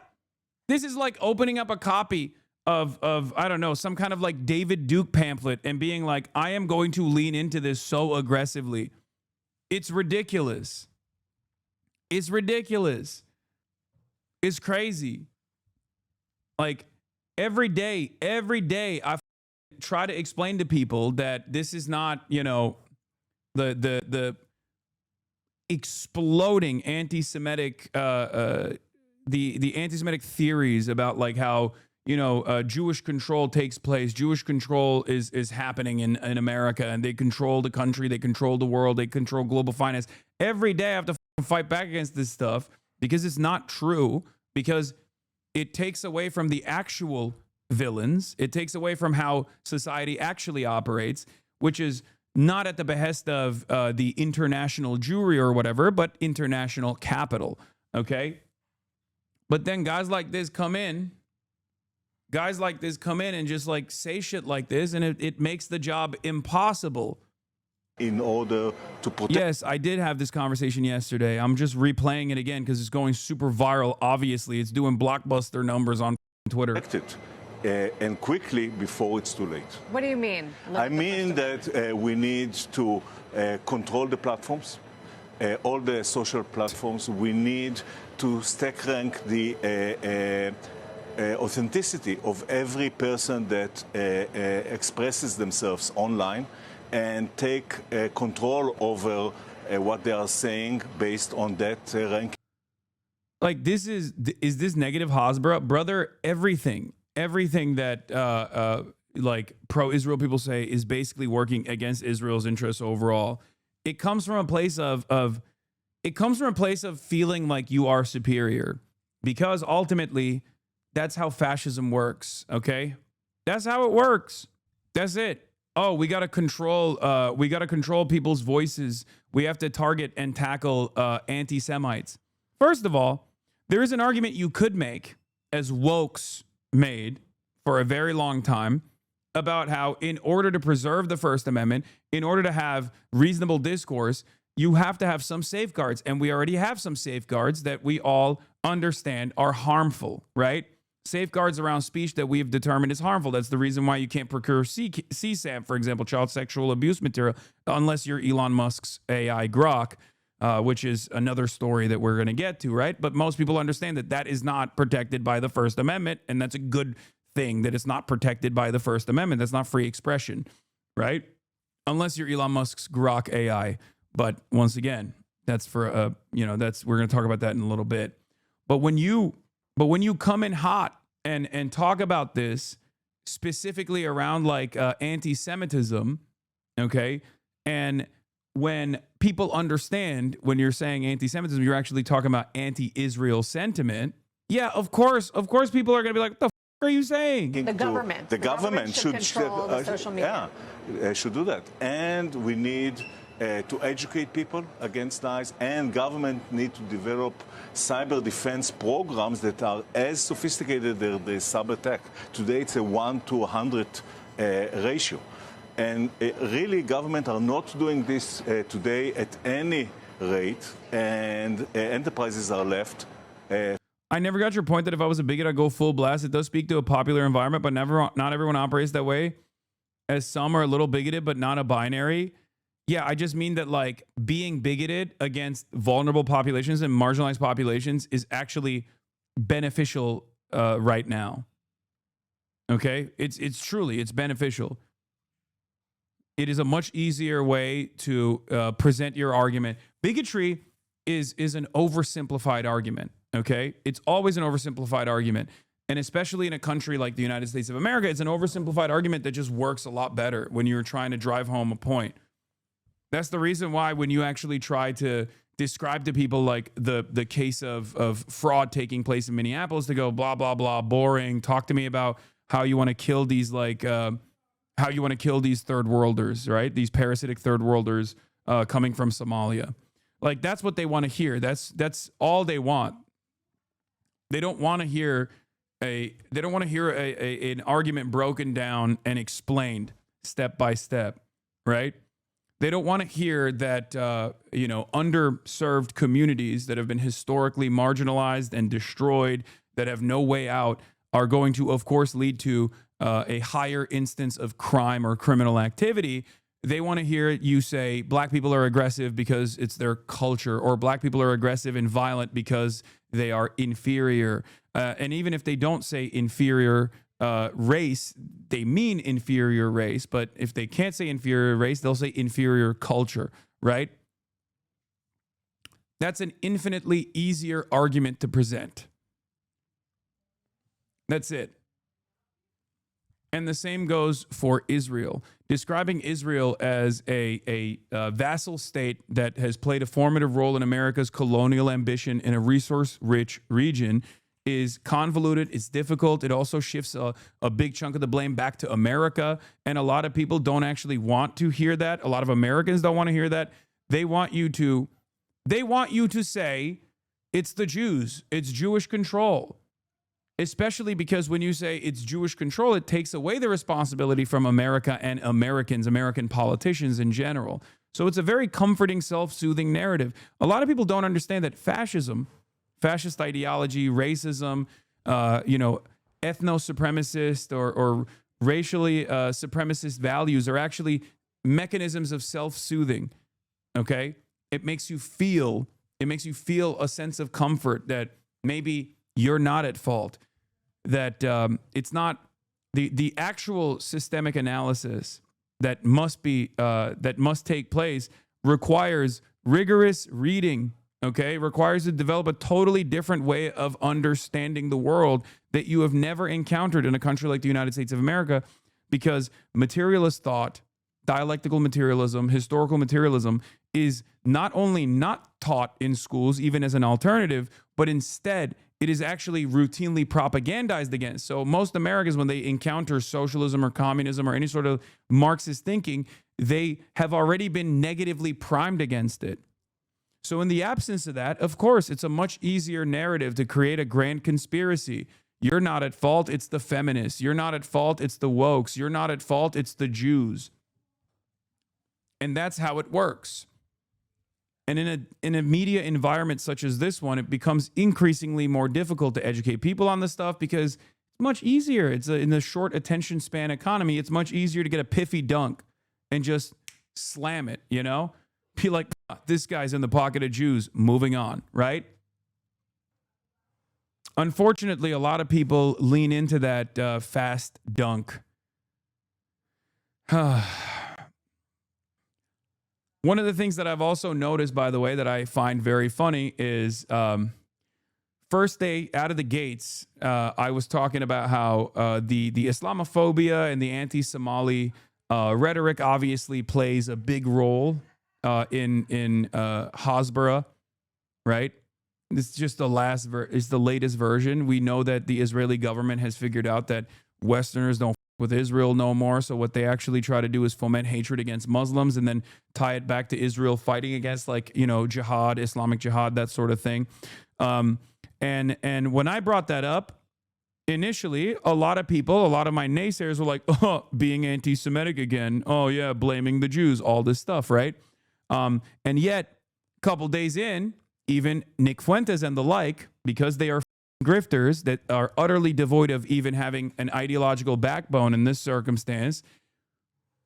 This is like opening up a copy of I don't know, some kind of like David Duke pamphlet and being like, I am going to lean into this so aggressively. It's ridiculous. It's ridiculous. It's crazy. Like every day I try to explain to people that this is not, the exploding anti-Semitic, the anti-Semitic theories about like how, Jewish control takes place. Jewish control is happening in America, and they control the country, they control the world, they control global finance. Every day I have to fight back against this stuff because it's not true, because it takes away from the actual villains. It takes away from how society actually operates, which is not at the behest of the international Jewry or whatever, but international capital, okay? But then guys like this come in and just like say shit like this, and it makes the job impossible. In order to protect... Yes, I did have this conversation yesterday. I'm just replaying it again because it's going super viral. Obviously, it's doing blockbuster numbers on Twitter. And quickly before it's too late. What do you mean? I mean that we need to control the platforms, all the social platforms. We need to stack rank the authenticity of every person that expresses themselves online, and take control over what they are saying based on that ranking. Like, is this negative Hasbro? Brother, everything that like pro-Israel people say is basically working against Israel's interests overall. It comes from a place of feeling like you are superior, because ultimately that's how fascism works, okay? That's how it works. That's it. Oh, we got to control people's voices. We have to target and tackle anti-Semites. First of all, there is an argument you could make, as wokes made for a very long time, about how in order to preserve the First Amendment, in order to have reasonable discourse, you have to have some safeguards. And we already have some safeguards that we all understand are harmful, right? Safeguards around speech that we've determined is harmful. That's the reason why you can't procure CSAM, for example, child sexual abuse material, unless you're Elon Musk's AI Grok, which is another story that we're going to get to, right? But most people understand that that is not protected by the First Amendment, and that's a good thing that it's not protected by the First Amendment. That's not free expression, right? Unless you're Elon Musk's Grok AI. But once again, that's for we're going to talk about that in a little bit. But when you come in hot and talk about this specifically around like anti-Semitism, okay, and when people understand when you're saying anti-Semitism, you're actually talking about anti-Israel sentiment. Yeah, of course, people are going to be like, "What the f- are you saying?" The government. The government should control the social media. should do that, and we need to educate people against lies, and government need to develop cyber defense programs that are as sophisticated as the cyber attack. Today it's a 1 to 100 ratio. And really, government are not doing this today at any rate, and enterprises are left. I never got your point that if I was a bigot, I'd go full blast. It does speak to a popular environment, but not everyone operates that way. As some are a little bigoted, but not a binary. Yeah, I just mean that like being bigoted against vulnerable populations and marginalized populations is actually beneficial right now. Okay, it's truly beneficial. It is a much easier way to present your argument. Bigotry is an oversimplified argument. Okay, it's always an oversimplified argument. And especially in a country like the United States of America, it's an oversimplified argument that just works a lot better when you're trying to drive home a point. That's the reason why when you actually try to describe to people like the case of fraud taking place in Minneapolis, to go blah, blah, blah, boring. Talk to me about how you want to kill these how you want to kill these third worlders, right? These parasitic third worlders coming from Somalia. Like that's what they want to hear. That's all they want. They don't want to hear an argument broken down and explained step by step, right? They don't want to hear that underserved communities that have been historically marginalized and destroyed, that have no way out, are going to, of course, lead to a higher instance of crime or criminal activity. They want to hear you say black people are aggressive because it's their culture, or black people are aggressive and violent because they are inferior. And even if they don't say inferior race, they mean inferior race. But if they can't say inferior race, they'll say inferior culture, right? That's an infinitely easier argument to present. That's it. And the same goes for Israel. Describing Israel as a vassal state that has played a formative role in America's colonial ambition in a resource-rich region is convoluted, it's difficult. It also shifts a big chunk of the blame back to America. And a lot of people don't actually want to hear that. A lot of Americans don't want to hear that. They want you to say it's the Jews, it's Jewish control. Especially because when you say it's Jewish control, it takes away the responsibility from America and Americans, American politicians in general. So it's a very comforting, self-soothing narrative. A lot of people don't understand that fascist ideology, racism, ethno-supremacist or racially supremacist values are actually mechanisms of self-soothing. Okay? It makes you feel a sense of comfort that maybe you're not at fault. That it's not the actual systemic analysis that must take place requires rigorous reading. Okay, requires you to develop a totally different way of understanding the world that you have never encountered in a country like the United States of America, because materialist thought, dialectical materialism, historical materialism is not only not taught in schools, even as an alternative, but instead it is actually routinely propagandized against. So most Americans, when they encounter socialism or communism or any sort of Marxist thinking, they have already been negatively primed against it. So in the absence of that, of course, it's a much easier narrative to create a grand conspiracy. You're not at fault, it's the feminists. You're not at fault, it's the wokes. You're not at fault, it's the Jews. And that's how it works. And in a media environment such as this one, it becomes increasingly more difficult to educate people on this stuff because it's much easier. In the short attention span economy, it's much easier to get a piffy dunk and just slam it, you know? Be like, this guy's in the pocket of Jews, moving on, right? Unfortunately, a lot of people lean into that fast dunk. One of the things that I've also noticed, by the way, that I find very funny is first day out of the gates, I was talking about how the Islamophobia and the anti-Somali rhetoric obviously plays a big role in Hasbara, right? This is just the latest version. We know that the Israeli government has figured out that Westerners don't with Israel no more. So what they actually try to do is foment hatred against Muslims and then tie it back to Israel fighting against, like, you know, jihad, Islamic jihad, that sort of thing. And when I brought that up initially, a lot of my naysayers were like, oh, being anti-Semitic again. Oh yeah, blaming the Jews, all this stuff, right? And yet, a couple days in, even Nick Fuentes and the like, because they are grifters that are utterly devoid of even having an ideological backbone in this circumstance,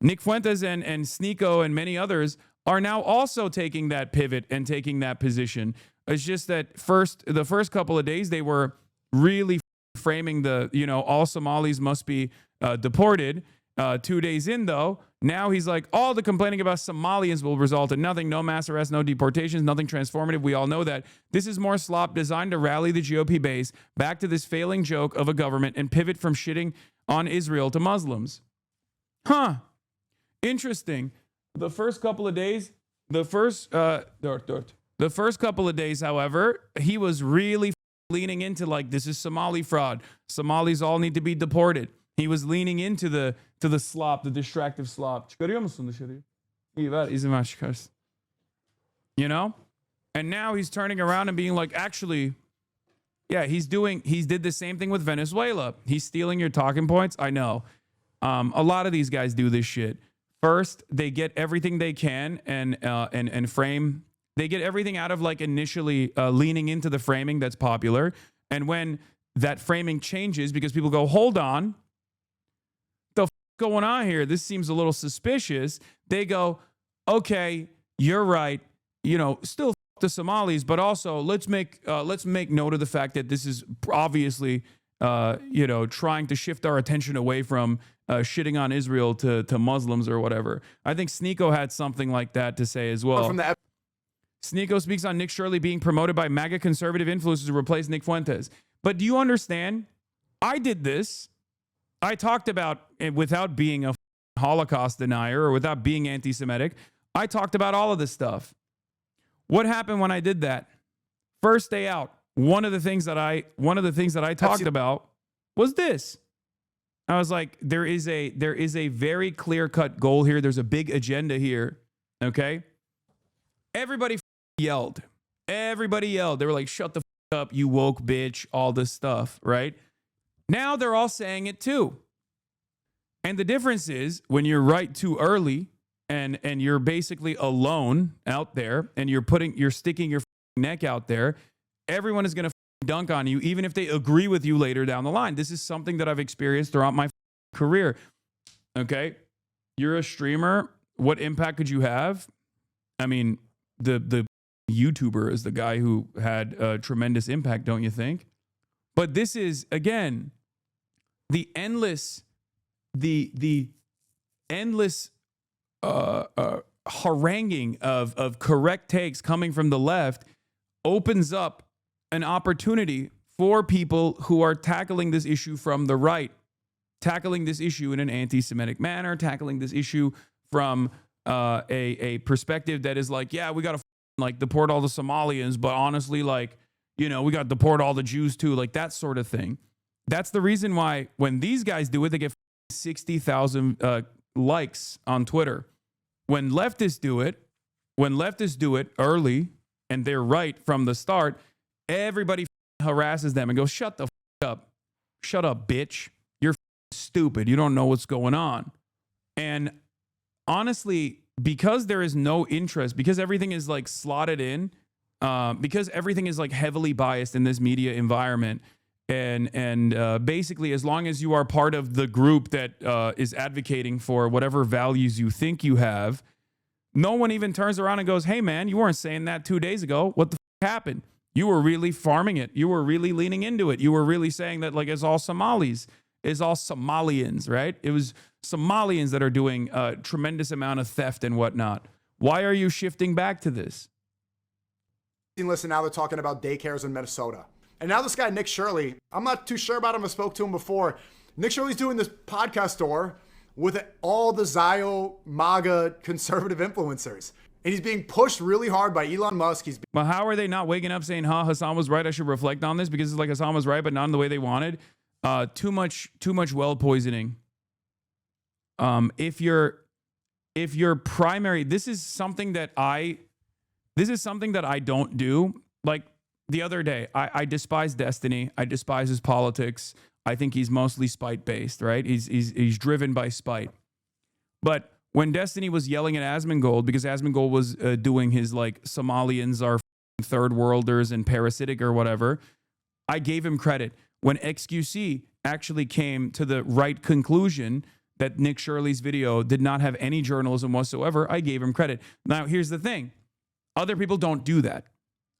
Nick Fuentes and Sneeko and many others are now also taking that pivot and taking that position. It's just that the first couple of days, they were really framing the, you know, all Somalis must be deported. 2 days in, though, now he's like, all the complaining about Somalians will result in nothing, no mass arrests, no deportations, nothing transformative. We all know that. This is more slop designed to rally the GOP base back to this failing joke of a government and pivot from shitting on Israel to Muslims. Huh. Interesting. The first couple of days, however, he was really leaning into, like, this is Somali fraud. Somalis all need to be deported. He was leaning into the slop, the distractive slop. You know? And now he's turning around and being like, actually, yeah, he did the same thing with Venezuela. He's stealing your talking points. I know. A lot of these guys do this shit. First, they get everything they can and frame. They get everything out of, like, initially leaning into the framing that's popular. And when that framing changes because people go, hold on, going on here, this seems a little suspicious, they go, okay, you're right, you know, still the Somalis, but also let's make note of the fact that this is obviously you know, trying to shift our attention away from shitting on Israel to Muslims or whatever. I think Sneeko had something like that to say as well. Sneeko speaks on Nick Shirley being promoted by MAGA conservative influencers to replace Nick Fuentes. But do you understand? I did this. I talked about, without being a Holocaust denier or without being anti-Semitic, I talked about all of this stuff. What happened when I did that? First day out, one of the things that I talked about was this. I was like, there is a very clear-cut goal here. There's a big agenda here. Okay? Everybody yelled. Everybody yelled. They were like, shut the up, you woke bitch, all this stuff, right? Now they're all saying it too. And the difference is when you're right too early and you're basically alone out there and you're sticking your neck out there, everyone is going to dunk on you, even if they agree with you later down the line. This is something that I've experienced throughout my career. Okay? You're a streamer. What impact could you have? I mean, the YouTuber is the guy who had a tremendous impact, don't you think? But this is, again, the endless haranguing of correct takes coming from the left opens up an opportunity for people who are tackling this issue from the right, tackling this issue in an anti-Semitic manner, tackling this issue from a perspective that is like, yeah, we got to like deport all the Somalians, but honestly, like, you know, we got to deport all the Jews too, like that sort of thing. That's the reason why when these guys do it, they get 60,000 likes on Twitter. When leftists do it early and they're right from the start, everybody harasses them and goes, shut the up. Shut up, bitch. You're stupid. You don't know what's going on. And honestly, because there is no interest, because everything is like slotted in, because everything is like heavily biased in this media environment, and basically, as long as you are part of the group that is advocating for whatever values you think you have, no one even turns around and goes, "Hey, man, you weren't saying that 2 days ago. What the happened? You were really farming it. You were really leaning into it. You were really saying that like it's all Somalis, it's all Somalians, right? It was Somalians that are doing a tremendous amount of theft and whatnot. Why are you shifting back to this?" Listen, now they're talking about daycares in Minnesota. And now this guy, Nick Shirley, I'm not too sure about him. I spoke to him before. Nick Shirley's doing this podcast tour with all the Zio MAGA conservative influencers. And he's being pushed really hard by Elon Musk. Well, how are they not waking up saying, "Huh, Hasan was right. I should reflect on this," because it's like Hasan was right, but not in the way they wanted. Too much well poisoning. If your primary, this is something that I don't do. Like the other day, I despise Destiny. I despise his politics. I think he's mostly spite based, right? He's driven by spite. But when Destiny was yelling at Asmongold because Asmongold was doing his like Somalians are third worlders and parasitic or whatever, I gave him credit. When XQC actually came to the right conclusion that Nick Shirley's video did not have any journalism whatsoever, I gave him credit. Now, here's the thing. Other people don't do that.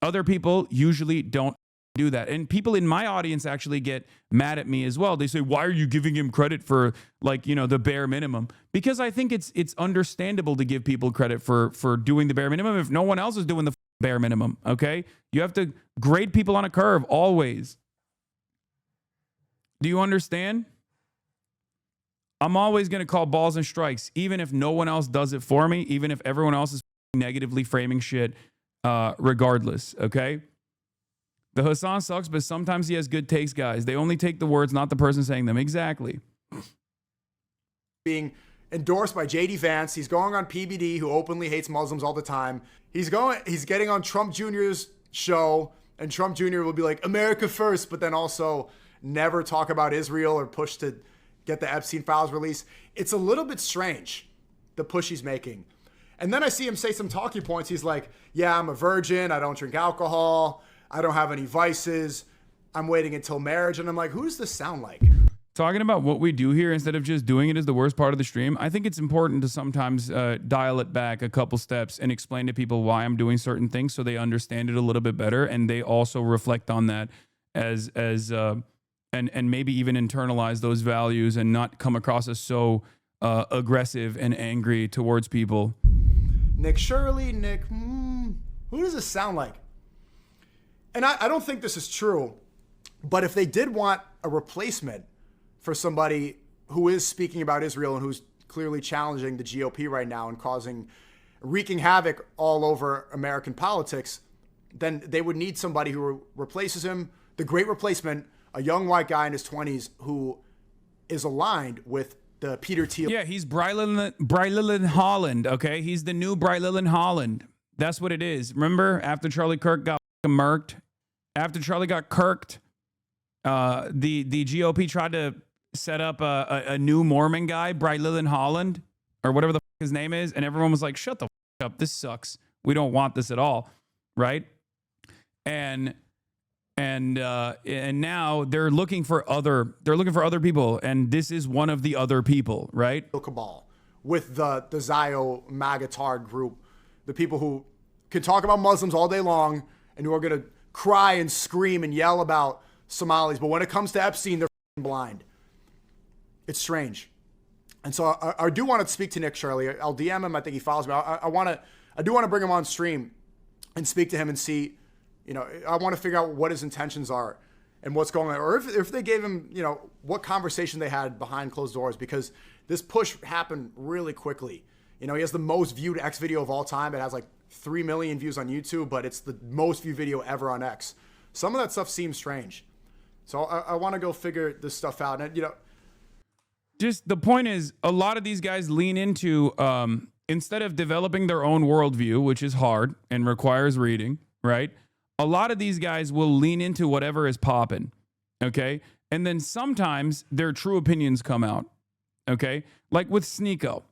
Other people usually don't do that. And people in my audience actually get mad at me as well. They say, "Why are you giving him credit for like, you know, the bare minimum?" Because I think it's understandable to give people credit for doing the bare minimum if no one else is doing the bare minimum, okay? You have to grade people on a curve always. Do you understand? I'm always going to call balls and strikes, even if no one else does it for me, even if everyone else is negatively framing shit, regardless, okay? The Hasan sucks, but sometimes he has good takes, guys. They only take the words, not the person saying them. Exactly. Being endorsed by JD Vance. He's going on PBD, who openly hates Muslims all the time. He's getting on Trump Jr.'s show, and Trump Jr. will be like, "America first," but then also never talk about Israel or push to get the Epstein files released. It's a little bit strange, the push he's making. And then I see him say some talking points. He's like, "Yeah, I'm a virgin. I don't drink alcohol. I don't have any vices. I'm waiting until marriage." And I'm like, who does this sound like? Talking about what we do here instead of just doing it is the worst part of the stream. I think it's important to sometimes dial it back a couple steps and explain to people why I'm doing certain things so they understand it a little bit better, and they also reflect on that and maybe even internalize those values and not come across as so aggressive and angry towards people. Nick Shirley, who does this sound like? And I don't think this is true, but if they did want a replacement for somebody who is speaking about Israel and who's clearly challenging the GOP right now and wreaking havoc all over American politics, then they would need somebody who replaces him, the great replacement, a young white guy in his 20s who is aligned with the Peter Thiel. Yeah, he's Brylan Holland, okay? He's the new Brylan Holland. That's what it is. Remember, after Charlie Kirk got murked, after Charlie got kirked, the GOP tried to set up a new Mormon guy, Brylan Holland, or whatever the fuck his name is, and everyone was like, "Shut the fuck up, this sucks. We don't want this at all," right? And now they're looking for other people, and this is one of the other people, right? Cabal with the Zio Magatard group, the people who can talk about Muslims all day long and who are going to cry and scream and yell about Somalis, but when it comes to Epstein, they're blind. It's strange. And so I do want to speak to Nick Shirley. I'll DM him. I think he follows me. I do want to bring him on stream and speak to him and see, I want to figure out what his intentions are and what's going on, or if they gave him, what conversation they had behind closed doors, because this push happened really quickly. He has the most viewed X video of all time. It has like 3 million views on YouTube, but it's the most viewed video ever on X. Some of that stuff seems strange. So I want to go figure this stuff out. And, just the point is, a lot of these guys lean into, instead of developing their own worldview, which is hard and requires reading, right? A lot of these guys will lean into whatever is popping, okay? And then sometimes their true opinions come out, okay? Like with Sneeko.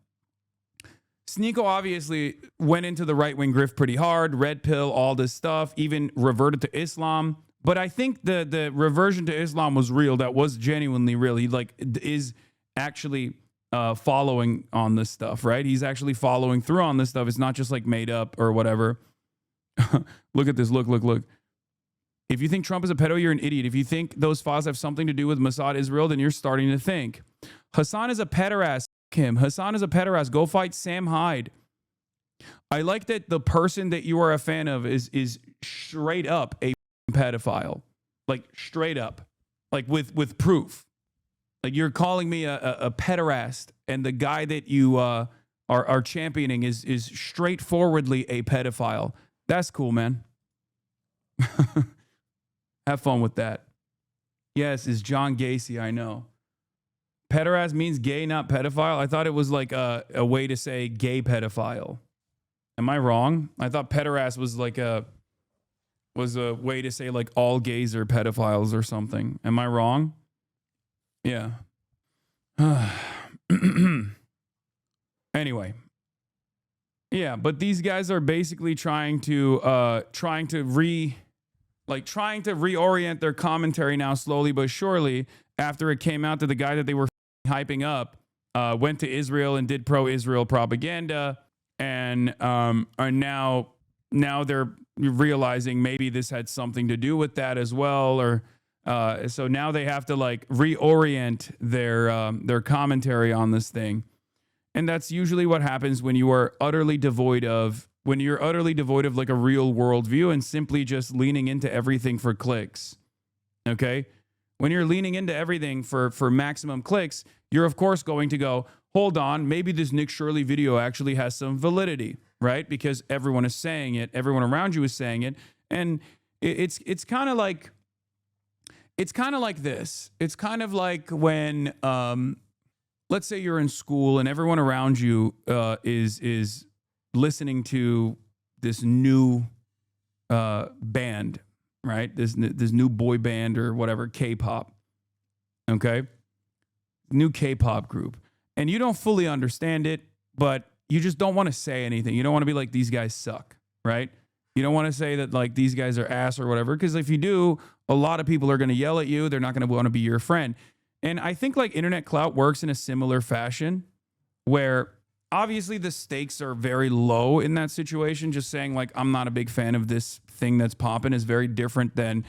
Sneeko obviously went into the right-wing grift pretty hard, red pill, all this stuff, even reverted to Islam. But I think the reversion to Islam was real. That was genuinely real. He like is actually following on this stuff, right? He's actually following through on this stuff. It's not just like made up or whatever. Look at this. Look. If you think Trump is a pedo, you're an idiot. If you think those files have something to do with Mossad Israel, then you're starting to think. Hasan is a pederast. Him. Hasan is a pederast. Go fight Sam Hyde. I like that the person that you are a fan of is straight up a pedophile. Like straight up. Like with proof. Like you're calling me a pederast, and the guy that you are championing is straightforwardly a pedophile. That's cool, man. Have fun with that. Yes, it's John Gacy, I know. Pederast means gay, not pedophile. I thought it was like a way to say gay pedophile. Am I wrong? I thought pederast was like a way to say like all gays are pedophiles or something. Am I wrong? Yeah. Anyway. Yeah, but these guys are basically trying to reorient their commentary now slowly but surely after it came out that the guy that they were hyping up went to Israel and did pro-Israel propaganda, and are now they're realizing maybe this had something to do with that as well, or so now they have to like reorient their commentary on this thing. And that's usually what happens when you are utterly devoid of like a real world view and simply just leaning into everything for clicks. Okay? When you're leaning into everything for maximum clicks, you're of course going to go, hold on, maybe this Nick Shirley video actually has some validity, right? Because everyone is saying it, everyone around you is saying it, and it's kind of like this. It's kind of like when let's say you're in school and everyone around you is listening to this new band, right? This new boy band or whatever, K-pop, okay? New K-pop group. And you don't fully understand it, but you just don't want to say anything. You don't want to be like, these guys suck, right? You don't want to say that like these guys are ass or whatever, because if you do, a lot of people are going to yell at you. They're not going to want to be your friend. And I think like internet clout works in a similar fashion where obviously the stakes are very low in that situation. Just saying like, I'm not a big fan of this thing that's popping is very different than,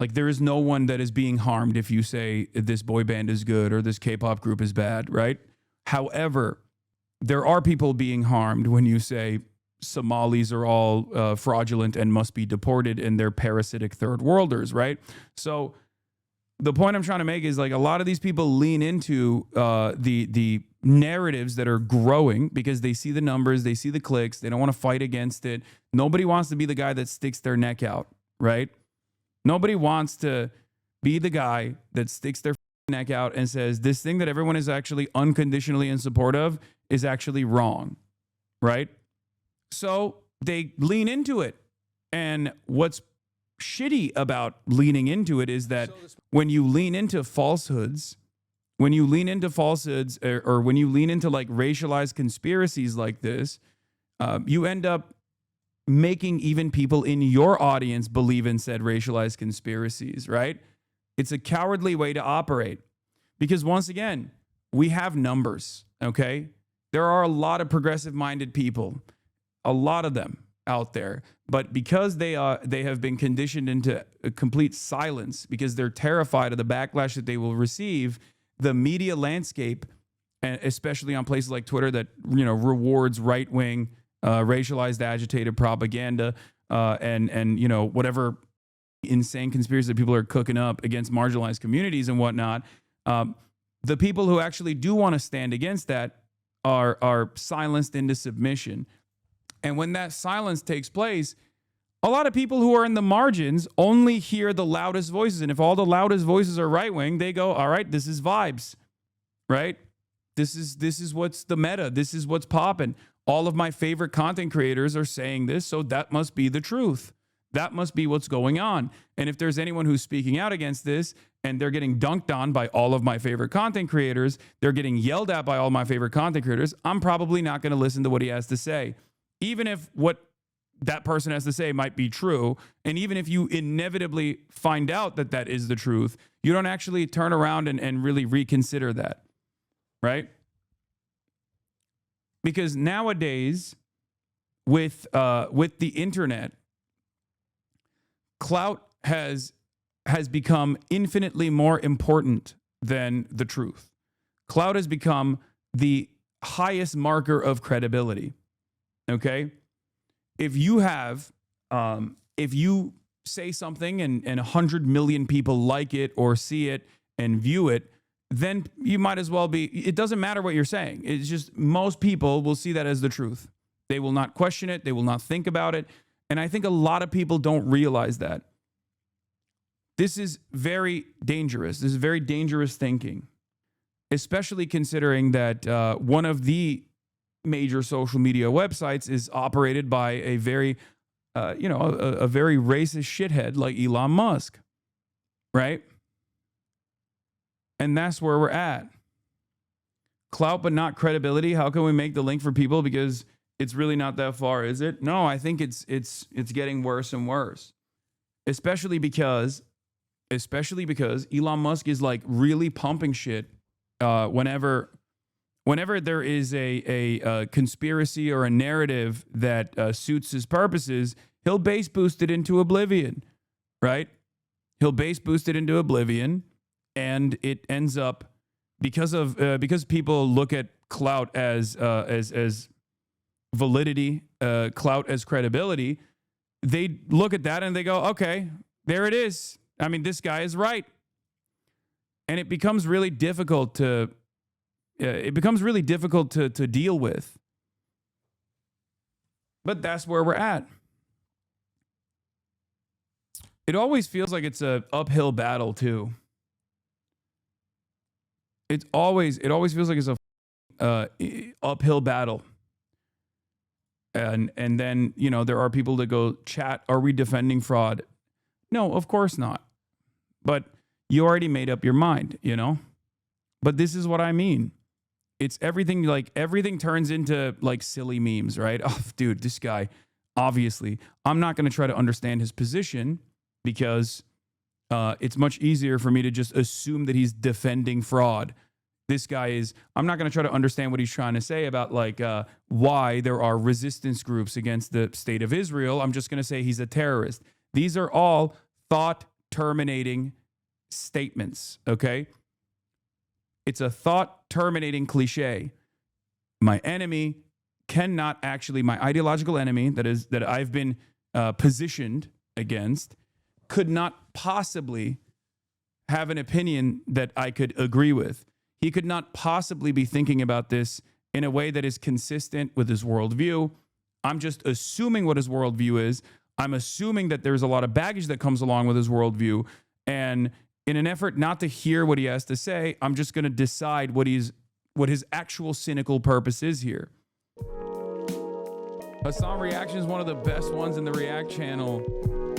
like there is no one that is being harmed if you say this boy band is good or this K-pop group is bad, right? However, there are people being harmed when you say Somalis are all fraudulent and must be deported and they're parasitic third worlders, right? So the point I'm trying to make is like a lot of these people lean into the narratives that are growing because they see the numbers, they see the clicks, they don't want to fight against it. Nobody wants to be the guy that sticks their neck out, right? Nobody wants to be the guy that sticks their neck out and says this thing that everyone is actually unconditionally in support of is actually wrong, right? So they lean into it. And what's shitty about leaning into it is that when you lean into falsehoods, or when you lean into like racialized conspiracies like this, you end up making even people in your audience believe in said racialized conspiracies, right? It's a cowardly way to operate because once again, we have numbers, okay? There are a lot of progressive-minded people, a lot of them out there, but because they have been conditioned into a complete silence because they're terrified of the backlash that they will receive, the media landscape, and especially on places like Twitter that rewards right-wing racialized agitated propaganda and whatever insane conspiracies that people are cooking up against marginalized communities and whatnot, the people who actually do want to stand against that are silenced into submission. And when that silence takes place, a lot of people who are in the margins only hear the loudest voices. And if all the loudest voices are right-wing, they go, all right, this is vibes, right? This is what's the meta. This is what's popping. All of my favorite content creators are saying this, so that must be the truth. That must be what's going on. And if there's anyone who's speaking out against this and they're getting dunked on by all of my favorite content creators, they're getting yelled at by all my favorite content creators, I'm probably not going to listen to what he has to say. Even if what that person has to say might be true, and even if you inevitably find out that that is the truth, you don't actually turn around and really reconsider that, right? Because nowadays, with the internet, clout has become infinitely more important than the truth. Clout has become the highest marker of credibility. Okay? If you say something and 100 million people like it or see it and view it, then you might as well be, it doesn't matter what you're saying. It's just most people will see that as the truth. They will not question it. They will not think about it. And I think a lot of people don't realize that. This is very dangerous. This is very dangerous thinking, especially considering that one of the major social media websites is operated by a very, a very racist shithead like Elon Musk, right? And that's where we're at. Clout but not credibility. How can we make the link for people? Because it's really not that far, is it? No, I think it's getting worse and worse. Especially because Elon Musk is like really pumping shit whenever there is a conspiracy or a narrative that suits his purposes, he'll base boost it into oblivion, right? He'll base boost it into oblivion, and it ends up because people look at clout as validity, clout as credibility. They look at that and they go, okay, there it is. I mean, this guy is right. And it becomes really difficult to deal with. But that's where we're at. It always feels like it's an uphill battle too. It always feels like it's a uphill battle. And then, there are people that go, chat, are we defending fraud? No, of course not. But you already made up your mind, But this is what I mean. It's everything, like everything turns into like silly memes, right? Oh, dude, this guy, obviously, I'm not going to try to understand his position because it's much easier for me to just assume that he's defending fraud. This guy is, I'm not going to try to understand what he's trying to say about like why there are resistance groups against the state of Israel. I'm just going to say he's a terrorist. These are all thought-terminating statements, okay? It's a thought-terminating cliche. My enemy cannot actually, my ideological enemy that I've been positioned against could not possibly have an opinion that I could agree with. He could not possibly be thinking about this in a way that is consistent with his worldview. I'm just assuming what his worldview is. I'm assuming that there's a lot of baggage that comes along with his worldview. And in an effort not to hear what he has to say, I'm just going to decide what his actual cynical purpose is here. Hasan Reactions is one of the best ones in the React channel.